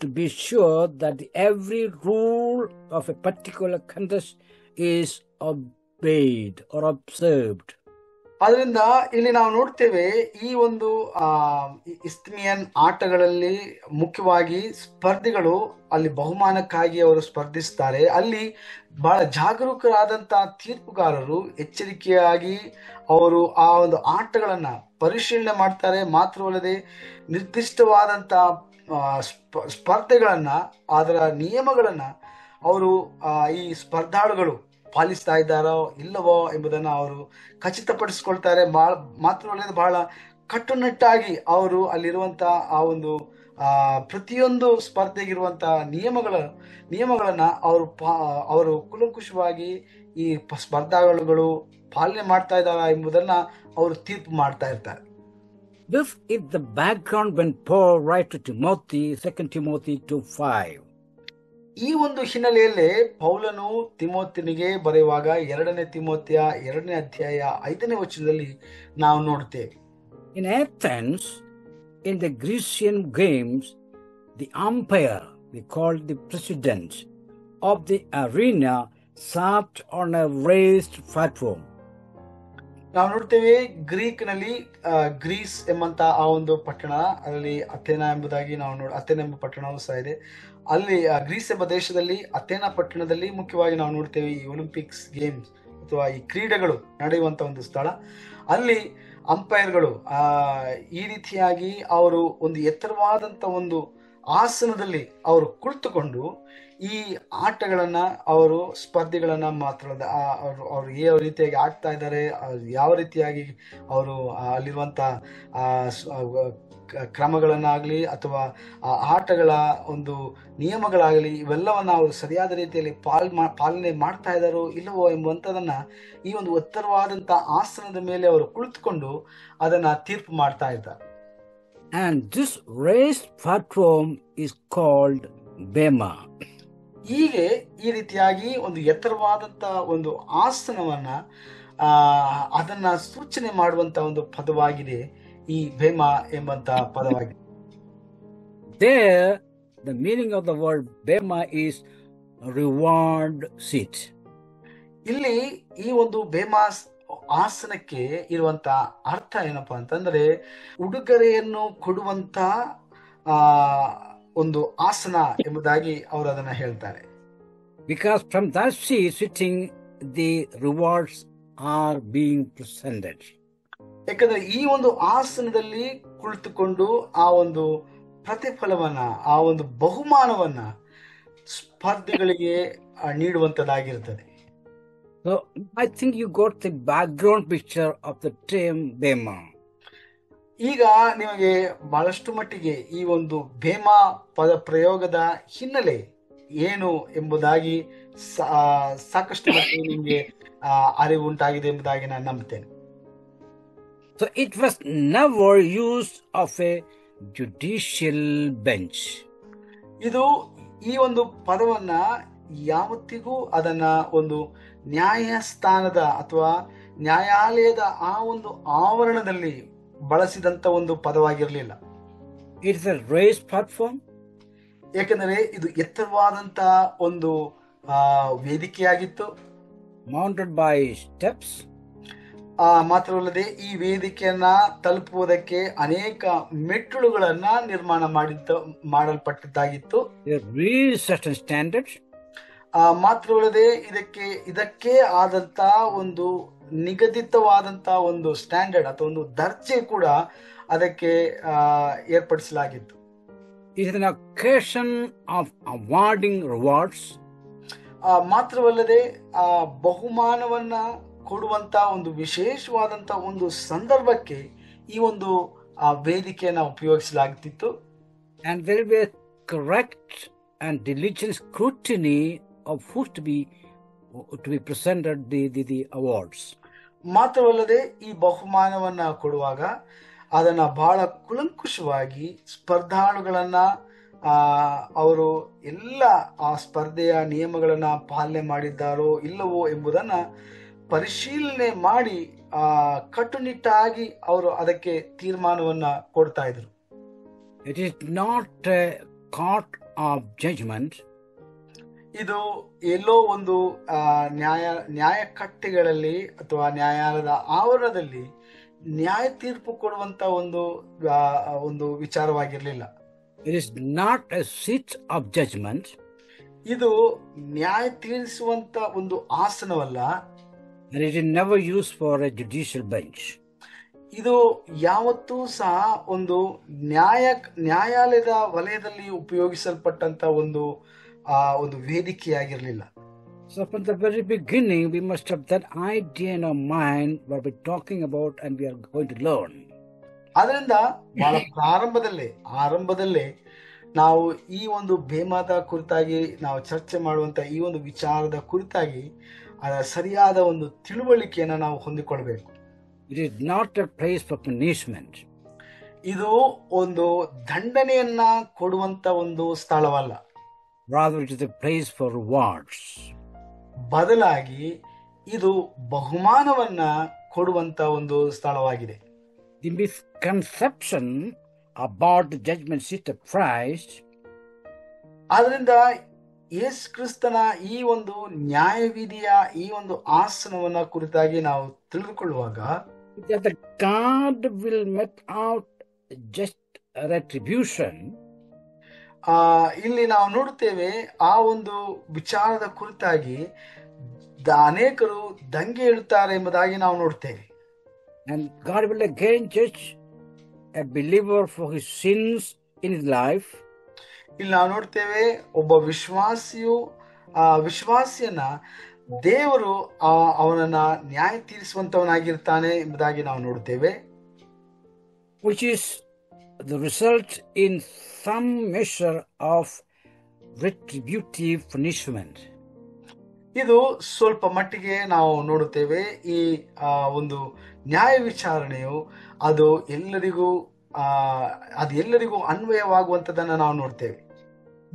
to be sure that every rule of a particular contest is obeyed or observed. ಅದರಿಂದ ಇಲ್ಲಿ ನಾವು ನೋಡ್ತೇವೆ ಈ ಒಂದು ಇಸ್ತ್ಮಿಯನ್ ಆಟಗಳಲ್ಲಿ ಮುಖ್ಯವಾಗಿ ಸ್ಪರ್ಧಿಗಳು ಅಲ್ಲಿ ಬಹುಮಾನಕ್ಕಾಗಿ ಅವರು ಸ್ಪರ್ಧಿಸ್ತಾರೆ. ಅಲ್ಲಿ ಬಹಳ ಜಾಗರೂಕರಾದಂತ ತೀರ್ಪುಗಾರರು ಎಚ್ಚರಿಕೆಯಾಗಿ ಅವರು ಆ ಒಂದು ಆಟಗಳನ್ನ ಪರಿಶೀಲನೆ ಮಾಡ್ತಾರೆ. ಮಾತ್ರವಲ್ಲದೆ ನಿರ್ದಿಷ್ಟವಾದಂತ ಸ್ಪರ್ಧೆಗಳನ್ನ, ಅದರ ನಿಯಮಗಳನ್ನ ಅವರು ಈ ಸ್ಪರ್ಧಾಳುಗಳು ಪಾಲಿಸ್ತಾ ಇದ್ದಾರೋ ಇಲ್ಲವೋ ಎಂಬುದನ್ನು ಅವರು ಖಚಿತಪಡಿಸಿಕೊಳ್ತಾರೆ. ಮಾತ್ರವಲ್ಲದೆ ಬಹಳ ಕಟ್ಟುನಿಟ್ಟಾಗಿ ಅವರು ಅಲ್ಲಿರುವಂತ ಆ ಒಂದು ಪ್ರತಿಯೊಂದು ಸ್ಪರ್ಧೆಗಿರುವಂತಹ ನಿಯಮಗಳನ್ನ ಅವರು ಕುಲಂಕುಷವಾಗಿ ಈ ಸ್ಪರ್ಧಾಳುಗಳು ಪಾಲನೆ ಮಾಡ್ತಾ ಇದ್ದಾರಾ ಎಂಬುದನ್ನ ಅವರು ತೀರ್ಪು ಮಾಡ್ತಾ ಇರ್ತಾರೆ. This is the background when Paul writes to Timothy, 2 Timothy 2:5. ಈ ಒಂದು ಹಿನ್ನೆಲೆಯಲ್ಲಿ ಪೌಲನು ತಿಮೋತಿನಿಗೆ ಬರೆಯುವಾಗ 2 ತಿಮೋತಿಯ 2ನೇ ಅಧ್ಯಾಯ 5ನೇ ವಚನದಲ್ಲಿ ನಾವು ನೋಡ್ತೇವೆ. In Athens, in the Grecian games, the umpire, we call the president of the arena, sat on a raised platform. ನಾವು ನೋಡ್ತೇವೆ ಗ್ರೀಕ್ನಲ್ಲಿ ಗ್ರೀಸ್ ಎಂಬಂತ ಆ ಒಂದು ಪಟ್ಟಣ, ಅಲ್ಲಿ ಅಥೇನಾ ಎಂಬುದಾಗಿ ನಾವು ಅಥೇನಾ ಎಂಬ ಪಟ್ಟಣವೂ ಸಹ ಇದೆ. ಅಲ್ಲಿ ಗ್ರೀಸ್ ಎಂಬ ದೇಶದಲ್ಲಿ ಅಥೇನಾ ಪಟ್ಟಣದಲ್ಲಿ ಮುಖ್ಯವಾಗಿ ನಾವು ನೋಡ್ತೇವೆ ಈ ಒಲಿಂಪಿಕ್ಸ್ ಗೇಮ್ಸ್ ಅಥವಾ ಈ ಕ್ರೀಡೆಗಳು ನಡೆಯುವಂತ ಒಂದು ಸ್ಥಳ. ಅಲ್ಲಿ ಅಂಪೈರ್ಗಳು ಈ ರೀತಿಯಾಗಿ ಅವರು ಒಂದು ಎತ್ತರವಾದಂತ ಒಂದು ಆಸನದಲ್ಲಿ ಅವರು ಕುಳಿತುಕೊಂಡು ಈ ಆಟಗಳನ್ನ, ಅವರು ಸ್ಪರ್ಧೆಗಳನ್ನ ಮಾತ್ರ ಅವರು ಯಾವ ರೀತಿಯಾಗಿ ಆಡ್ತಾ ಇದ್ದಾರೆ, ಯಾವ ರೀತಿಯಾಗಿ ಅವರು ಅಲ್ಲಿರುವಂತ ಕ್ರಮಗಳನ್ನಾಗ್ಲಿ ಅಥವಾ ಆಟಗಳ ಒಂದು ನಿಯಮಗಳಾಗಲಿ ಇವೆಲ್ಲವನ್ನ ಅವರು ಸರಿಯಾದ ರೀತಿಯಲ್ಲಿ ಪಾಲನೆ ಮಾಡ್ತಾ ಇದ್ದಾರೋ ಇಲ್ಲವೋ ಎಂಬುವಂಥದನ್ನ ಈ ಒಂದು ಎತ್ತರವಾದಂತ ಆಸನದ ಮೇಲೆ ಅವರು ಕುಳಿತುಕೊಂಡು ಅದನ್ನ ತೀರ್ಪು ಮಾಡ್ತಾ ಇದ್ದಾರೆ. And this raised platform is called bema. ಹೀಗೆ ಈ ರೀತಿಯಾಗಿ ಒಂದು ಎತ್ತರವಾದಂತ ಒಂದು ಆಸನವನ್ನ ಅದನ್ನ ಸೂಚನೆ ಮಾಡುವಂತ ಒಂದು ಪದವಾಗಿದೆ ಈ ಬೇಮಾ ಎಂಬಂತ ಪದವಾಗಿದೆ. There, the meaning of the word bema is reward seat. ಇಲ್ಲಿ ಈ ಒಂದು ಬೇಮಾ ಆಸನಕ್ಕೆ ಇರುವಂತ ಅರ್ಥ ಏನಪ್ಪಾ ಅಂತಂದ್ರೆ ಉಡುಗೊರೆಯನ್ನು ಕೊಡುವಂತ ಒಂದು ಆಸನ ಎಂಬುದಾಗಿ ಅವರು ಅದನ್ನ ಹೇಳ್ತಾರೆ. Because from that seat sitting, the rewards are being presented. ಯಾಕಂದ್ರೆ ಈ ಒಂದು ಆಸನದಲ್ಲಿ ಕುಳಿತುಕೊಂಡು ಆ ಒಂದು ಪ್ರತಿಫಲವನ್ನ, ಆ ಒಂದು ಬಹುಮಾನವನ್ನ ಸ್ಪರ್ಧಿಗಳಿಗೆ ನೀಡುವಂತದ್ದಾಗಿರ್ತದೆ. So I think you got the background picture of the term bema. ಈಗ ನಿಮಗೆ ಬಹಳಷ್ಟು ಮಟ್ಟಿಗೆ ಈ ಒಂದು ಬೇಮಾ ಪದ ಪ್ರಯೋಗದ ಹಿನ್ನೆಲೆ ಏನು ಎಂಬುದಾಗಿ ಸಾಕಷ್ಟು ಮಟ್ಟಿಗೆ ನಿಮಗೆ ಅರಿವು ಉಂಟಾಗಿದೆ ಎಂಬುದಾಗಿ ನಾನು ನಂಬುತ್ತೇನೆ. So it was never used of a judicial bench. ಇದು ಈ ಒಂದು ಪದವನ್ನ ಯಾವತ್ತಿಗೂ ಅದನ್ನ ಒಂದು ನ್ಯಾಯಸ್ಥಾನದ ಅಥವಾ ನ್ಯಾಯಾಲಯದ ಆ ಒಂದು ಆವರಣದಲ್ಲಿ ಬಳಸಿದಂತ ಒಂದು ಪದವಾಗಿರಲಿಲ್ಲ. It is a raised platform. ಏಕೆಂದರೆ ಇದು ಎತ್ತರವಾದಂತ ಒಂದು ವೇದಿಕೆಯಾಗಿತ್ತು, mounted by steps. ಮಾತ್ರವಲ್ಲದೆ ಈ ವೇದಿಕೆಯನ್ನ ತಲುಪುವುದಕ್ಕೆ ಅನೇಕ ಮೆಟ್ಟಿಲುಗಳನ್ನ ನಿರ್ಮಾಣ ಮಾಡಲ್ಪಟ್ಟಿದ್ದಾಗಿತ್ತು. Certain standards. ಮಾತ್ರವಲ್ಲದೆ ಇದಕ್ಕೆ ಆದಂತ ಒಂದು ನಿಗದಿತವಾದಂತ ಒಂದು ಸ್ಟ್ಯಾಂಡರ್ಡ್ ಅಥವಾ ಒಂದು ದರ್ಜೆ ಕೂಡ ಅದಕ್ಕೆ ಏರ್ಪಡಿಸಲಾಗಿತ್ತು. It is an occasion of awarding rewards. ಮಾತ್ರವಲ್ಲದೆ ಬಹುಮಾನವನ್ನ ಕೊಡುವಂತ ಒಂದು ವಿಶೇಷವಾದಂತ ಒಂದು ಸಂದರ್ಭಕ್ಕೆ ಈ ಒಂದು ವೇದಿಕೆಯನ್ನ ಉಪಯೋಗಿಸಲಾಗುತ್ತಿತ್ತು. And there will be a correct and diligent scrutiny of who's to be presented the awards. ಮಾತ್ರವಲ್ಲದೆ ಈ ಬಹುಮಾನವನ್ನ ಕೊಡುವಾಗ ಅದನ್ನ ಬಹಳ ಕುಲಂಕುಷವಾಗಿ ಸ್ಪರ್ಧಾಳುಗಳನ್ನ ಅವರು ಎಲ್ಲ ಆ ಸ್ಪರ್ಧೆಯ ನಿಯಮಗಳನ್ನ ಪಾಲನೆ ಮಾಡಿದ್ದಾರೋ ಇಲ್ಲವೋ ಎಂಬುದನ್ನ ಪರಿಶೀಲನೆ ಮಾಡಿ ಕಟ್ಟುನಿಟ್ಟಾಗಿ ಅವರು ಅದಕ್ಕೆ ತೀರ್ಮಾನವನ್ನ ಕೊಡ್ತಾ ಇದ್ರು. It is not caught of judgment. ಇದು ಎಲ್ಲೋ ಒಂದು ನ್ಯಾಯಕಟ್ಟೆಗಳಲ್ಲಿ ಅಥವಾ ನ್ಯಾಯಾಲಯದ ಆವರಣದಲ್ಲಿ ನ್ಯಾಯ ತೀರ್ಪು ಕೊಡುವಂತ ಒಂದು ವಿಚಾರವಾಗಿರ್ಲಿಲ್ಲ. It is not a seat of judgment. ಇದು ನ್ಯಾಯ ತೀರಿಸುವಂತ ಒಂದು ಆಸನವಲ್ಲ. And it is never used for a judicial bench. ಇದು ಯಾವತ್ತೂ ಸಹ ಒಂದು ನ್ಯಾಯಾಲಯದ ವಲಯದಲ್ಲಿ ಉಪಯೋಗಿಸಲ್ಪಟ್ಟಂತ ಒಂದು ವೇದಿಕೆಯಾಗಿರ್ಲಿಲ್ಲ. So from the very beginning, we must have that idea in our mind what we're talking about and we are going to learn. ಅದರಿಂದ ಬಹಳ ಆರಂಭದಲ್ಲೇ ನಾವು ಈ ಒಂದು ಬೇಮಾದ ಕುರಿತಾಗಿ ನಾವು ಚರ್ಚೆ ಮಾಡುವಂತ ಈ ಒಂದು ವಿಚಾರದ ಕುರಿತಾಗಿ ಅದರ ಸರಿಯಾದ ಒಂದು ತಿಳುವಳಿಕೆಯನ್ನು ನಾವು ಹೊಂದಿಕೊಳ್ಬೇಕು. It is not a place for punishment. ಇದು ಒಂದು ದಂಡನೆಯನ್ನ ಕೊಡುವಂತ ಒಂದು ಸ್ಥಳವಲ್ಲ. Rather, it is a place for rewards. ಬದಲಾಗಿ ಇದು ಬಹುಮಾನವನ್ನ ಕೊಡುವಂತ ಒಂದು ಸ್ಥಳವಾಗಿದೆ. The misconception about the judgment seat of Christ, ಆದ್ರಿಂದ ಯೇಸು ಕ್ರಿಸ್ತನ ಈ ಒಂದು ನ್ಯಾಯವಿಧಿಯ ಈ ಒಂದು ಆಸನವನ್ನ ಕುರಿತಾಗಿ ನಾವು ತಿಳಿದುಕೊಳ್ಳುವಾಗ that the God will make out just retribution. ಇಲ್ಲಿ ನಾವು ನೋಡುತ್ತೇವೆ ಆ ಒಂದು ವಿಚಾರದ ಕುರಿತಾಗಿ ಅನೇಕರು ದಂಗೆ ಏಳುತ್ತಾರೆ ಎಂಬುದಾಗಿ ನಾವು ನೋಡ್ತೇವೆ. And God will again judge a believer for his sins in his life. ಇಲ್ಲಿ ನಾವು ನೋಡ್ತೇವೆ ಒಬ್ಬ ವಿಶ್ವಾಸಿಯನ್ನ ದೇವರು ಅವನನ್ನ ನ್ಯಾಯ ತೀರಿಸುವಂತವನಾಗಿರ್ತಾನೆ ಎಂಬುದಾಗಿ ನಾವು ನೋಡ್ತೇವೆ. Which is the result in some measure of retributive punishment. ಇದು ಸ್ವಲ್ಪ ಮಟ್ಟಿಗೆ ನಾವು ನೋಡುತ್ತೇವೆ ಈ ಒಂದು ನ್ಯಾಯ ವಿಚಾರಣೆಯು ಅದು ಎಲ್ಲರಿಗೂ ಅನ್ವಯವಾಗುವಂತದನ್ನ ನಾವು ನೋಡ್ತೇವೆ.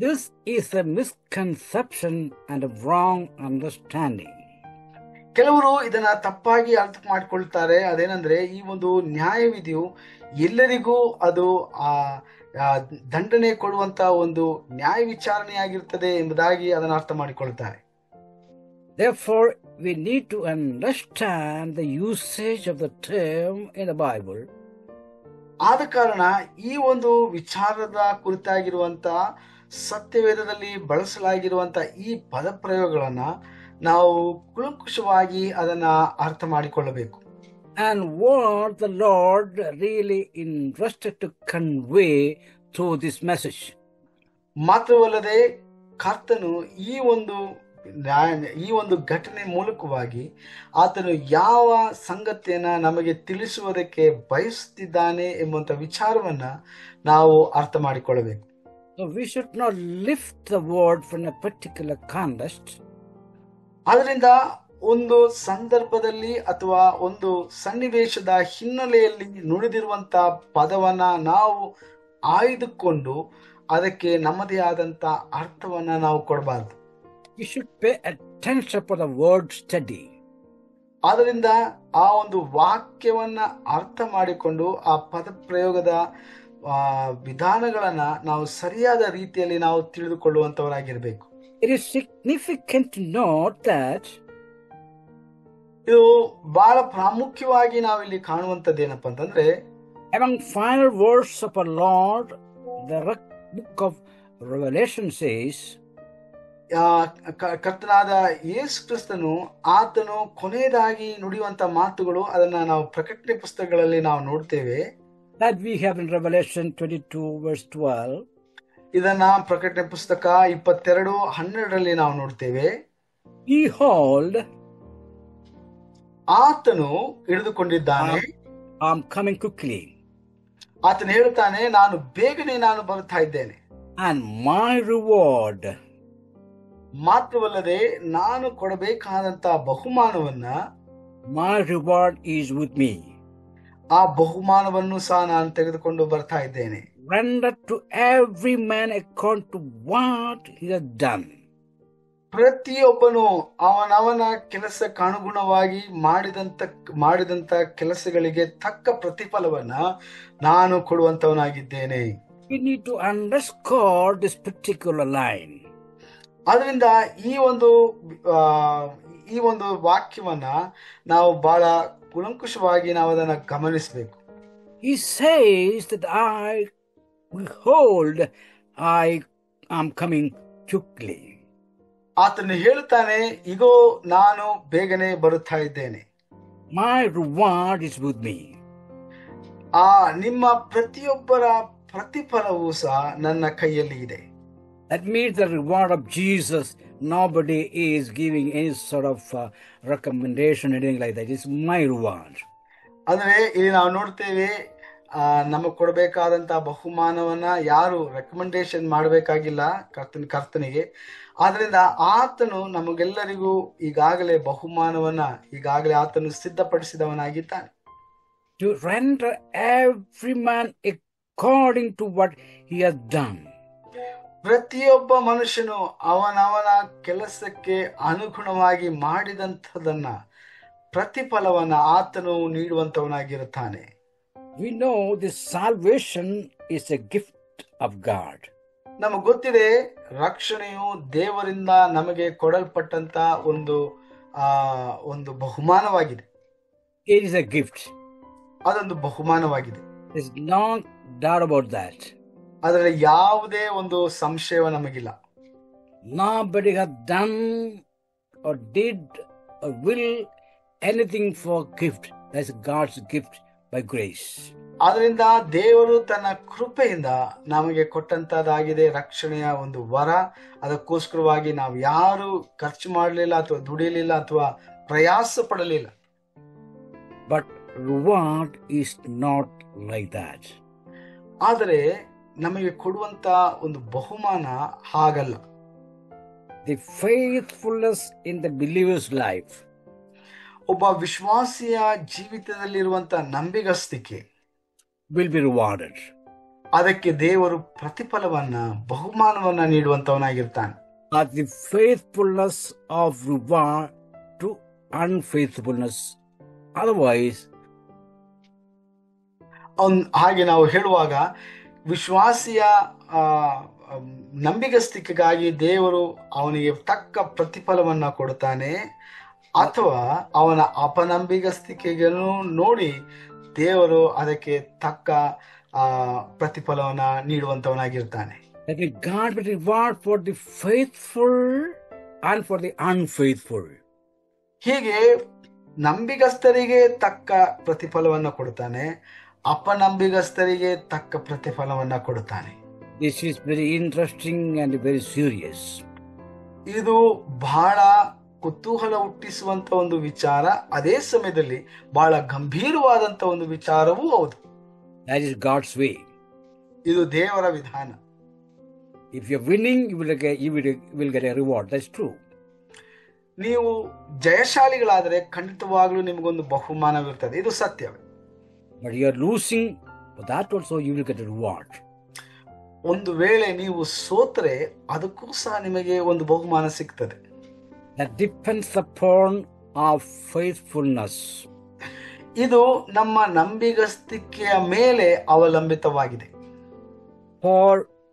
This is a misconception and a wrong understanding. ಕೆಲವರು ಇದನ್ನ ತಪ್ಪಾಗಿ ಅರ್ಥ ಮಾಡಿಕೊಳ್ತಾರೆ. ಅದೇನಂದ್ರೆ ಈ ಒಂದು ನ್ಯಾಯವಿಧಿಯು ಎಲ್ಲರಿಗೂ ಅದು ದಂಡನೆ ಕೊಡುವಂತ ಒಂದು ನ್ಯಾಯ ವಿಚಾರಣೆಯಾಗಿರ್ತದೆ ಎಂಬುದಾಗಿ ಅದನ್ನು ಅರ್ಥ ಮಾಡಿಕೊಳ್ತಾರೆ. Therefore, we need to understand the usage of the term in the Bible. ಆದ ಕಾರಣ ಈ ಒಂದು ವಿಚಾರದ ಕುರಿತಾಗಿರುವಂತ ಸತ್ಯವೇದದಲ್ಲಿ ಬಳಸಲಾಗಿರುವಂತ ಈ ಪದಪ್ರಯೋಗಗಳನ್ನ ನಾವು ಕುಲಂಕುಷವಾಗಿ ಅದನ್ನ ಅರ್ಥ ಮಾಡಿಕೊಳ್ಳಬೇಕು. And what the Lord really interested to convey through this message. ಮಾತ್ರವಲ್ಲದೆ ಕರ್ತನು ಈ ಒಂದು ಘಟನೆ ಮೂಲಕವಾಗಿ ಆತನು ಯಾವ ಸಂಗತಿಯನ್ನ ನಮಗೆ ತಿಳಿಸುವುದಕ್ಕೆ ಬಯಸುತ್ತಿದ್ದಾನೆ ಎಂಬಂತ ವಿಚಾರವನ್ನ ನಾವು ಅರ್ಥ ಮಾಡಿಕೊಳ್ಳಬೇಕು. So we should not lift the word from a particular context. ಅದರಿಂದ ಒಂದು ಸಂದರ್ಭದಲ್ಲಿ ಅಥವಾ ಒಂದು ಸನ್ನಿವೇಶದ ಹಿನ್ನೆಲೆಯಲ್ಲಿ ನುಡಿದಿರುವಂತ ಪದವನ್ನ ನಾವು ಆಯ್ದುಕೊಂಡು ಅದಕ್ಕೆ ನಮ್ಮದೇ ಆದಂತ ಅರ್ಥವನ್ನ ನಾವು ಕೊಡಬಾರದು. We should pay attention for the word study. ಆದ್ದರಿಂದ ಆ ಒಂದು ವಾಕ್ಯವನ್ನ ಅರ್ಥ ಮಾಡಿಕೊಂಡು ಆ ಪದ ಪ್ರಯೋಗದ ವಿಧಾನಗಳನ್ನ ನಾವು ಸರಿಯಾದ ರೀತಿಯಲ್ಲಿ ನಾವು ತಿಳಿದುಕೊಳ್ಳುವಂತವರಾಗಿರ್ಬೇಕು. It is significant to note that ಇದು ಬಹಳ ಪ್ರಾಮುಖ್ಯವಾಗಿ ನಾವಿಲ್ಲಿ ಕಾಣುವಂತದ್ದು ಏನಪ್ಪಾ ಅಂತಂದ್ರೆ among final words of our Lord, the book of Revelation says, ಕರ್ತನಾದ ಯೇಸು ಕ್ರಿಸ್ತನು ಆತನು ಕೊನೆಯದಾಗಿ ನುಡಿಯುವಂತ ಮಾತುಗಳು ಅದನ್ನ ನಾವು ಪ್ರಕಟಣೆ ಪುಸ್ತಕಗಳಲ್ಲಿ ನಾವು ನೋಡ್ತೇವೆ. that we have in Revelation 22 verse 12. ಇದನ್ನ ಪ್ರಕಟಣೆ ಪುಸ್ತಕ 22:12 ನಾವು ನೋಡ್ತೇವೆ. Behold, ಆತನು ಹಿಡಿದುಕೊಂಡಿದ್ದಾನೆ, I am coming quickly. ಆತನು ಹೇಳ್ತಾನೆ, ನಾನು ಬರ್ತಾ ಇದ್ದೇನೆ. And my reward, ಮಾತ್ರವಲ್ಲದೆ ನಾನು ಕೊಡಬೇಕಾದಂತ ಬಹುಮಾನವನ್ನ, my reward is with me. ಆ ಬಹುಮಾನವನ್ನು ಸಹ ನಾನು ತೆಗೆದುಕೊಂಡು ಬರ್ತಾ ಇದ್ದೇನೆ. Render to every man according to what he has done. ಪ್ರತಿಯೊಬ್ಬನು ಅವನವನ ಕೆಲಸಕ್ಕೆ ಅನುಗುಣವಾಗಿ ಮಾಡಿದಂತ ಕೆಲಸಗಳಿಗೆ ತಕ್ಕ ಪ್ರತಿಫಲವನ್ನ ನಾನು ಕೊಡುವಂತವನಾಗಿದ್ದೇನೆ. We need to underscore this particular line. ಆದ್ರಿಂದ ಈ ಒಂದು ವಾಕ್ಯವನ್ನ ನಾವು ಬಹಳ ಕುಲಂಕುಷವಾಗಿ ನಾವು ಅದನ್ನ ಗಮನಿಸಬೇಕು. He says that behold, I am coming quickly. ಆತನು ಹೇಳುತ್ತಾನೆ, ಇಗೋ ನಾನು ಬೇಗನೆ ಬರುತ್ತಾ ಇದ್ದೇನೆ. My reward is with me. ನಿಮ್ಮ ಪ್ರತಿಯೊಬ್ಬರ ಪ್ರತಿಫಲವೂ ಸಹ ನನ್ನ ಕೈಯಲ್ಲಿ ಇದೆ. That means the reward of Jesus, nobody is giving any sort of recommendation or anything like that. It's my reward. ಅಂದ್ರೆ ಇಲ್ಲಿ ನಾವು ನೋಡ್ತೇವೆ, ನಮಗೆ ಕೊಡಬೇಕಾದಂತಹ ಬಹುಮಾನವನ್ನ ಯಾರು ರೆಕಮೆಂಡೇಶನ್ ಮಾಡಬೇಕಾಗಿಲ್ಲ ಕರ್ತನಿಗೆ. ಆದ್ರಿಂದ ಆತನು ನಮಗೆಲ್ಲರಿಗೂ ಈಗಾಗಲೇ ಬಹುಮಾನವನ್ನ ಆತನು ಸಿದ್ಧಪಡಿಸಿದವನಾಗಿದ್ದಾನೆ. To render every man according to what he has done. ಪ್ರತಿಯೊಬ್ಬ ಮನುಷ್ಯನು ಅವನವನ ಕೆಲಸಕ್ಕೆ ಅನುಗುಣವಾಗಿ ಮಾಡಿದಂಥದನ್ನ ಪ್ರತಿಫಲವನ್ನ ಆತನು ನೀಡುವಂತವನಾಗಿರುತ್ತಾನೆ. We know this salvation is a gift of God. ನಮಗೆ ಗೊತ್ತಿದೆ, ರಕ್ಷಣೆಯು ದೇವರಿಂದ ನಮಗೆ ಕೊಡಲ್ಪಟ್ಟಂತ ಒಂದು ಬಹುಮಾನವಾಗಿದೆ. It is a gift. ಅದೊಂದು ಬಹುಮಾನವಾಗಿದೆ. There's no doubt about that. ಅದರಲ್ಲಿ ಯಾವುದೇ ಒಂದು ಸಂಶಯ ನಮಗಿಲ್ಲ. Nobody has done or did or will anything for gift. That's God's gift by grace. ಆದ್ರಿಂದ ದೇವರು ತನ್ನ ಕೃಪೆಯಿಂದ ನಮಗೆ ಕೊಟ್ಟಂತದಾಗಿದೆ ರಕ್ಷಣೆಯ ಒಂದು ವರ. ಅದಕ್ಕೋಸ್ಕರವಾಗಿ ನಾವು ಯಾರು ಖರ್ಚು ಮಾಡಲಿಲ್ಲ ಅಥವಾ ದುಡಿಯಲಿಲ್ಲ ಅಥವಾ ಪ್ರಯಾಸ ಪಡಲಿಲ್ಲ. But reward is not like that. ಆದರೆ ನಮಗೆ ಕೊಡುವಂತ ಒಂದು ಬಹುಮಾನ ಹಾಗಲ್ಲ. The faithfulness in the believer's life. ಒಬ್ಬ ವಿಶ್ವಾಸಿಯ ಜೀವಿತದಲ್ಲಿರುವಂತ ನಂಬಿಗಸ್ತಿಕೆ will be rewarded. ಅದಕ್ಕೆ ದೇವರು ಪ್ರತಿಫಲವನ್ನ ಬಹುಮಾನವನ್ನ ನೀಡುವಂತವನಾಗಿರ್ತಾನೆ. But the faithfulness of reward to unfaithfulness. Otherwise, ಹಾಗೆ ನಾವು ಹೇಳುವಾಗ ವಿಶ್ವಾಸಿಯ ನಂಬಿಗಸ್ತಿಕೆಗಾಗಿ ದೇವರು ಅವನಿಗೆ ತಕ್ಕ ಪ್ರತಿಫಲವನ್ನ ಕೊಡುತ್ತಾನೆ, ಅಥವಾ ಅವನ ಅಪನಂಬಿಗಸ್ತಿಕೆಯನ್ನು ನೋಡಿ ದೇವರು ಅದಕ್ಕೆ ತಕ್ಕ ಪ್ರತಿಫಲವನ್ನ ನೀಡುವಂತವನಾಗಿರ್ತಾನೆ. God will reward for the faithful and for the unfaithful. ಹೀಗೆ ನಂಬಿಗಸ್ತರಿಗೆ ತಕ್ಕ ಪ್ರತಿಫಲವನ್ನ ಕೊಡುತ್ತಾನೆ, ಅಪನಂಬಿಗಸ್ತರಿಗೆ ತಕ್ಕ ಪ್ರತಿಫಲವನ್ನ ಕೊಡುತ್ತಾನೆ. This is very interesting and very serious. ಇದು ಬಹಳ ಕುತೂಹಲ ಹುಟ್ಟಿಸುವಂತ ಒಂದು ವಿಚಾರ, ಅದೇ ಸಮಯದಲ್ಲಿ ಬಹಳ ಗಂಭೀರವಾದಂತ ಒಂದು ವಿಚಾರವೂ ಹೌದು. That is God's way. ಇದು ದೇವರ ವಿಧಾನ. If you're winning, you will get a reward. That's true. ನೀವು ಜಯಶಾಲಿಗಳಾದರೆ ಖಂಡಿತವಾಗ್ಲೂ ನಿಮಗೊಂದು ಬಹುಮಾನವಿರ್ತದೆ, ಇದು ಸತ್ಯವೇ. But you're losing, for that also you will get a reward. ಒಂದು ವೇಳೆ ನೀವು ಸೋತರೆ ಅದಕ್ಕೂ ಸಹ ನಿಮಗೆ ಒಂದು ಬಹುಮಾನ ಸಿಗ್ತದೆ. That depends upon our faithfulness. ಇದು ನಮ್ಮ ನಂಬಿಗಸ್ತಿಕೆಯ ಮೇಲೆ ಅವಲಂಬಿತವಾಗಿದೆ. For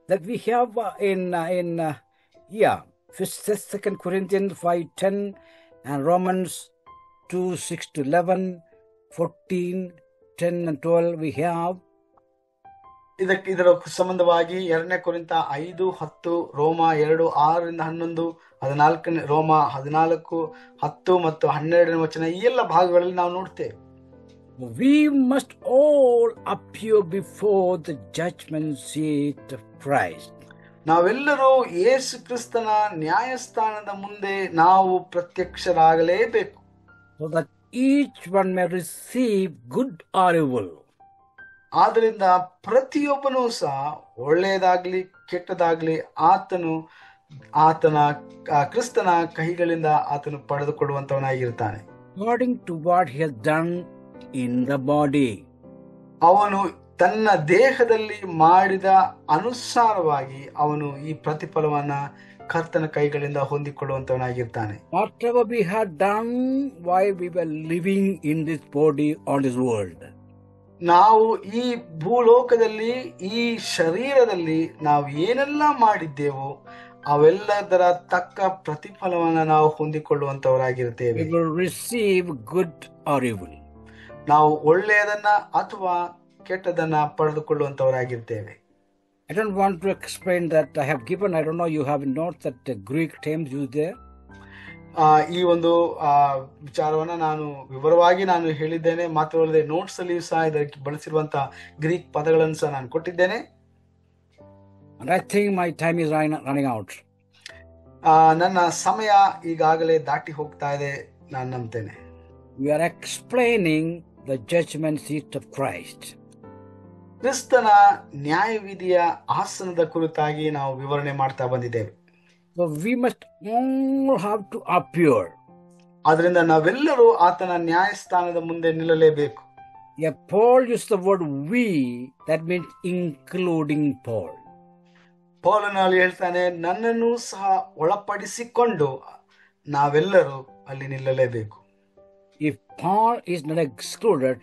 that we have in 2 Corinthians 5:10 and Romans 2:6-11, 14, 10 and 12 we have. ಇದರ ಸಂಬಂಧವಾಗಿ 2 ಕೊರಿಂಥ 5:10, ರೋಮ 2:6-11, 14 ರೋಮ 14:10 ಮತ್ತು 12ನೇ ವಚನ, ಈ ಎಲ್ಲ ಭಾಗಗಳಲ್ಲಿ ನಾವು ನೋಡ್ತೇವೆ. We must all appear before the judgment seat of Christ. ನಾವೆಲ್ಲರೂ ಯೇಸು ಕ್ರಿಸ್ತನ ನ್ಯಾಯಸ್ಥಾನದ ಮುಂದೆ ನಾವು ಪ್ರತ್ಯಕ್ಷರಾಗಲೇಬೇಕು. So that each one may receive good or evil. ಆದ್ದರಿಂದ ಪ್ರತಿಯೊಬ್ಬನೂ ಸಹ ಒಳ್ಳೆಯದಾಗ್ಲಿ ಕೆಟ್ಟದಾಗ್ಲಿ ಕ್ರಿಸ್ತನ ಕೈಗಳಿಂದ ಆತನು ಪಡೆದುಕೊಳ್ಳುವಂತವನಾಗಿರ್ತಾನೆ. According to what he has done in the body. ಅವನು ತನ್ನ ದೇಹದಲ್ಲಿ ಮಾಡಿದ ಅನುಸಾರವಾಗಿ ಅವನು ಈ ಪ್ರತಿಫಲವನ್ನ ಕರ್ತನ ಕೈಗಳಿಂದ ಹೊಂದಿಕೊಳ್ಳುವಂತವನಾಗಿರ್ತಾನೆ. Whatever we had done while we were living in this body on this world. ನಾವು ಈ ಭೂಲೋಕದಲ್ಲಿ ಈ ಶರೀರದಲ್ಲಿ ನಾವು ಏನೆಲ್ಲ ಮಾಡಿದ್ದೇವೋ ಅವೆಲ್ಲದರ ತಕ್ಕ ಪ್ರತಿಫಲವನ್ನ ನಾವು ಹೊಂದಿಕೊಳ್ಳುವಂತವರಾಗಿರ್ತೇವೆ. We will receive good or evil. ನಾವು ಒಳ್ಳೆಯದನ್ನ ಅಥವಾ ಕೆಟ್ಟದನ್ನ ಪಡೆದುಕೊಳ್ಳುವಂತವರಾಗಿರ್ತೇವೆ. I don't want to explain that. I have given, I don't know, you have noted that the Greek terms used there. ಈ ಒಂದು ವಿಚಾರವನ್ನ ನಾನು ವಿವರವಾಗಿ ನಾನು ಹೇಳಿದ್ದೇನೆ. ಮಾತ್ರವಲ್ಲದೆ ನೋಟ್ಸ್ ಅಲ್ಲಿ ಸಹ ಇದಕ್ಕೆ ಬಳಸಿರುವಂತಹ ಗ್ರೀಕ್ ಪದಗಳನ್ನು ಸಹ ನಾನು ಕೊಟ್ಟಿದ್ದೇನೆ. And I think my time is running out. ನನ್ನ ಸಮಯ ಈಗಾಗಲೇ ದಾಟಿ ಹೋಗ್ತಾ ಇದೆ, ನಾನು ನಂಬ್ತೇನೆ. We are explaining the judgment seat of Christ. ಕ್ರಿಸ್ತನ ನ್ಯಾಯವಿಧಿಯ ಆಸನದ ಕುರಿತಾಗಿ ನಾವು ವಿವರಣೆ ಮಾಡ್ತಾ ಬಂದಿದ್ದೇವೆ. So we must all have to appear. ಆದ್ರಿಂದ ನಾವೆಲ್ಲರೂ ಆತನ ನ್ಯಾಯಸ್ಥಾನದ ಮುಂದೆ ನಿಲ್ಲಲೇಬೇಕು. Yeah, Paul used the word we, that means including Paul. ಪೌಲನಲ್ಲಿ ಹೇಳ್ತಾನೆ, ನನ್ನನ್ನು ಸಹ ಒಳಪಡಿಸಿಕೊಂಡು ನಾವೆಲ್ಲರೂ ಅಲ್ಲಿ ನಿಲ್ಲಲೇಬೇಕು. If Paul is not excluded,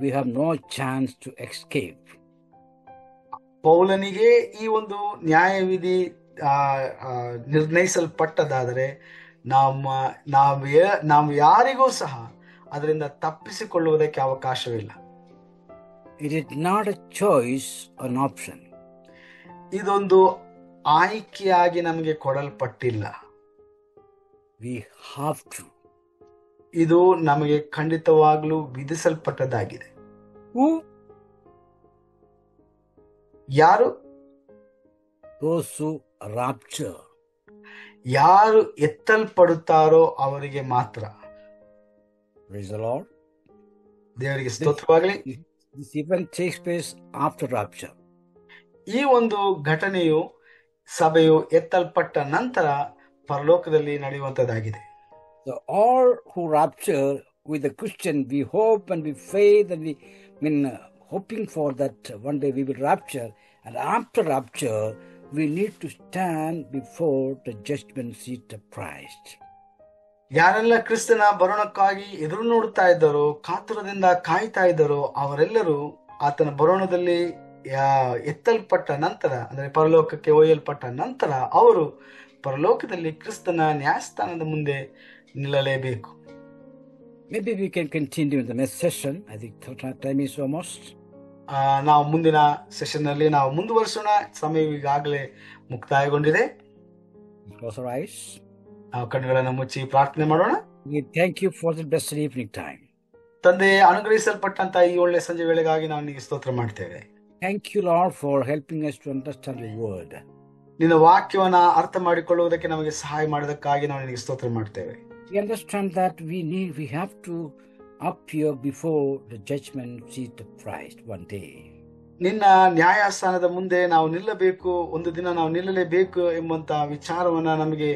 we have no chance to escape. ಪೌಲನಿಗೆ ಈ ಒಂದು ನ್ಯಾಯವಿಧಿ ನಿರ್ಣಯಿಸಲ್ಪಟ್ಟದಾದರೆ ನಾವು ಯಾರಿಗೂ ಸಹ ಅದರಿಂದ ತಪ್ಪಿಸಿಕೊಳ್ಳುವುದಕ್ಕೆ ಅವಕಾಶವಿಲ್ಲ. It is not a choice or an option. ಇದೊಂದು ಆಯ್ಕೆಯಾಗಿ ನಮಗೆ ಕೊಡಲ್ಪಟ್ಟಿಲ್ಲ. We have to. ಇದು ನಮಗೆ ಖಂಡಿತವಾಗ್ಲೂ ವಿಧಿಸಲ್ಪಟ್ಟದಾಗಿದೆ. Who? ಯಾರು? Those who rapture. ಯಾರು ಎತ್ತಲ್ಪಡುತ್ತಾರೋ ಅವರಿಗೆ ಮಾತ್ರ. Praise the Lord. ದೇವರಿಗೆ ಸ್ತೋತ್ರವಾಗಲಿ. This event takes place after rapture. ಈ ಒಂದು ಘಟನೆಯು ಸಭೆಯು ಎತ್ತಲ್ಪಟ್ಟ ನಂತರ ಪರಲೋಕದಲ್ಲಿ ನಡೆಯುವಂತದ್ದಾಗಿದೆ. So all who rapture with the Christian, we hope and we faith and we hoping for that one day we will rapture, and after rapture we need to stand before the judgment seat of Christ. ಯಾರೆಲ್ಲ ಕ್ರಿಸ್ತನ ಬರೋಣಕ್ಕಾಗಿ ಎದುರು ನೋಡುತ್ತಾ ಇದ್ದಾರೋ, ಕಾತುರದಿಂದ ಕಾಯ್ತಾ ಇದ್ದಾರೋ, ಅವರೆಲ್ಲರೂ ಆತನ ಬರೋಣದಲ್ಲಿ ಎತ್ತಲ್ಪಟ್ಟ ನಂತರ, ಅಂದರೆ ಪರಲೋಕಕ್ಕೆ ಒಯ್ಯಲ್ಪಟ್ಟ ನಂತರ ಅವರು ಪರಲೋಕದಲ್ಲಿ ಕ್ರಿಸ್ತನ ನ್ಯಾಯಸ್ಥಾನದ ಮುಂದೆ ನಿಲ್ಲಲೇಬೇಕು. Maybe we can continue in the next session. I think time is almost. ನಾವು ಮುಂದಿನ ಸೆಷನ್ ನಲ್ಲಿ ನಾವು ಮುಂದುವರಿಸೋಣ. ಸಮಯ ಈಗಾಗಲೇ ಮುಕ್ತಾಯಗೊಂಡಿದೆ. Close our eyes. ನಾವು ಕಣ್ಣುಗಳನ್ನು ಮುಚ್ಚಿ ಪ್ರಾರ್ಥನೆ ಮಾಡೋಣ. We thank you for the blessed evening time. ತಂದೆ, ಅನುಗ್ರಹಿಸಲ್ಪಟ್ಟಂತ ಈ ಒಳ್ಳೆ ಸಂಜೆ ವೇಳೆಗಾಗಿ ನಾವು ನಿಮಗೆ ಸ್ತೋತ್ರ ಮಾಡ್ತೇವೆ. Thank you, Lord, for helping us to understand your word. ನಿನ್ನ ವಾಕ್ಯವನ್ನ ಅರ್ಥ ಮಾಡಿಕೊಳ್ಳುವುದಕ್ಕೆ ನಮಗೆ ಸಹಾಯ ಮಾಡೋದಕ್ಕಾಗಿ ನಾವು ನಿನಗೆ ಸ್ತೋತ್ರ ಮಾಡ್ತೇವೆ. We understand that we have to appear before the judgment seat of Christ one day. ನಿನ್ನ ನ್ಯಾಯಾಸ್ಥಾನದ ಮುಂದೆ ನಾವು ನಿಲ್ಲಬೇಕು, ಒಂದು ದಿನ ನಾವು ನಿಲ್ಲಲೇಬೇಕು ಎಂಬಂತ ವಿಚಾರವನ್ನ ನಮಗೆ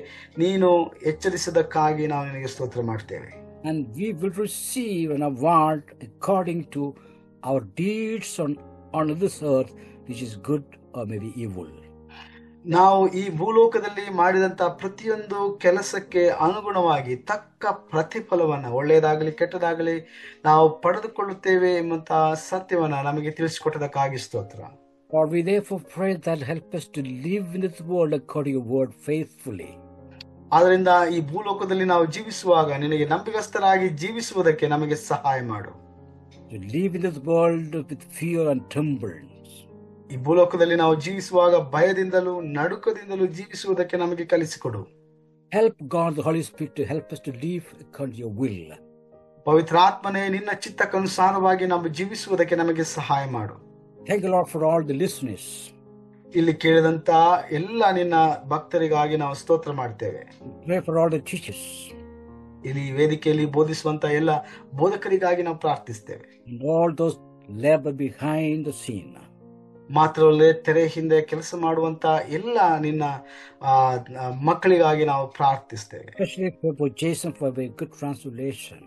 ನೀನು ಎಚ್ಚರಿಸಿದಕ್ಕಾಗಿ ನಾವು ನಿನಗೆ ಸ್ತೋತ್ರ ಮಾಡ್ತೇವೆ. And we will receive an award according to our deeds on this earth, which is good or maybe evil. ನಾವು ಈ ಭೂಲೋಕದಲ್ಲಿ ಮಾಡಿದಂತ ಪ್ರತಿಯೊಂದು ಕೆಲಸಕ್ಕೆ ಅನುಗುಣವಾಗಿ ತಕ್ಕ ಪ್ರತಿಫಲವನ್ನ, ಒಳ್ಳೆಯದಾಗಲಿ ಕೆಟ್ಟದಾಗಲಿ, ನಾವು ಪಡೆದುಕೊಳ್ಳುತ್ತೇವೆ ಎಂಬಂತಹ ಸತ್ಯವನ್ನ ನಮಗೆ ತಿಳಿಸಿಕೊಟ್ಟದಕ್ಕಾಗಿ ಸ್ತೋತ್ರ. Lord, we therefore pray that help us to live in this world according to your word faithfully. ಆದ್ರಿಂದ ಈ ಭೂಲೋಕದಲ್ಲಿ ನಾವು ಜೀವಿಸುವಾಗ ನಿನಗೆ ನಂಬಿಗಸ್ತರಾಗಿ ಜೀವಿಸುವುದಕ್ಕೆ ನಮಗೆ ಸಹಾಯ ಮಾಡು. To live in this world with fear and trembling. ಈ ಭೂಲೋಕದಲ್ಲಿ ನಾವು ಜೀವಿಸುವಾಗ ಭಯದಿಂದಲೂ ನಡುಕದಿಂದಲೂ ಜೀವಿಸುವುದಕ್ಕೆ ನಮಗೆ ಕಲಿಸಿಕೊಡು. Help God, the Holy Spirit, to help us to live according to your will. ಪವಿತ್ರಾತ್ಮನೇ, ನಿನ್ನ ಚಿತ್ತಕ್ಕನುಸಾರವಾಗಿ ನಾವು ಜೀವಿಸುವುದಕ್ಕೆ ನಮಗೆ ಸಹಾಯ ಮಾಡು. Thank you, Lord, for all the listeners. ಇಲ್ಲಿ ಕೇಳಿದಂತ ಎಲ್ಲ ನಿನ್ನ ಭಕ್ತರಿಗಾಗಿ ನಾವು ಸ್ತೋತ್ರ ಮಾಡ್ತೇವೆ. Pray for all the teachers. ಇಲ್ಲಿ ವೇದಿಕೆಯಲ್ಲಿ ಬೋಧಿಸುವಂತ ಎಲ್ಲ ಬೋಧಕರಿಗಾಗಿ ನಾವು ಪ್ರಾರ್ಥಿಸ್ತೇವೆ. And all those labor behind the scene. ಮಾತ್ರವಲ್ಲದೆ ತೆರೆ ಹಿಂದೆ ಕೆಲಸ ಮಾಡುವಂತ ಎಲ್ಲ ನಿನ್ನ ಮಕ್ಕಳಿಗಾಗಿ ನಾವು ಪ್ರಾರ್ಥಿಸ್ತೇವೆ. Especially for Jason for a good translation.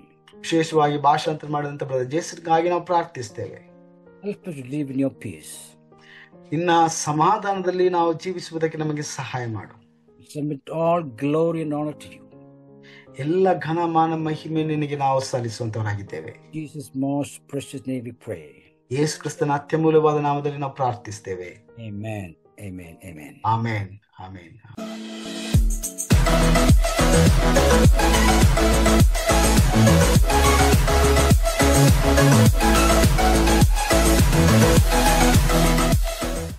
ವಿಶೇಷವಾಗಿ ಭಾಷಾಂತರ ಮಾಡಿದಂತ ಬ್ರದರ್ ಜೇಸನ್ಗಾಗಿ ನಾವು ಪ್ರಾರ್ಥಿಸ್ತೇವೆ. Help us to live in your peace. ನಿನ್ನ ಸಮಾಧಾನದಲ್ಲಿ ನಾವು ಜೀವಿಸುವುದಕ್ಕೆ ನಮಗೆ ಸಹಾಯ ಮಾಡು. Submit all glory and honor to you. ಎಲ್ಲ ಘನ ಮಾನ ಮಹಿಮೆ ನಿನಗೆ ನಾವು ಸಲ್ಲಿಸುವಂತವರಾಗಿದ್ದೇವೆ. Jesus' most precious name we pray. ಯೇಸು ಕ್ರಿಸ್ತನ ಅತ್ಯಮೂಲ್ಯವಾದ ನಾಮದಲ್ಲಿ ನಾವು ಪ್ರಾರ್ಥಿಸ್ತೇವೆ. Amen. Amen. Amen. ಆಮೇನ್, ಆಮೇನ್.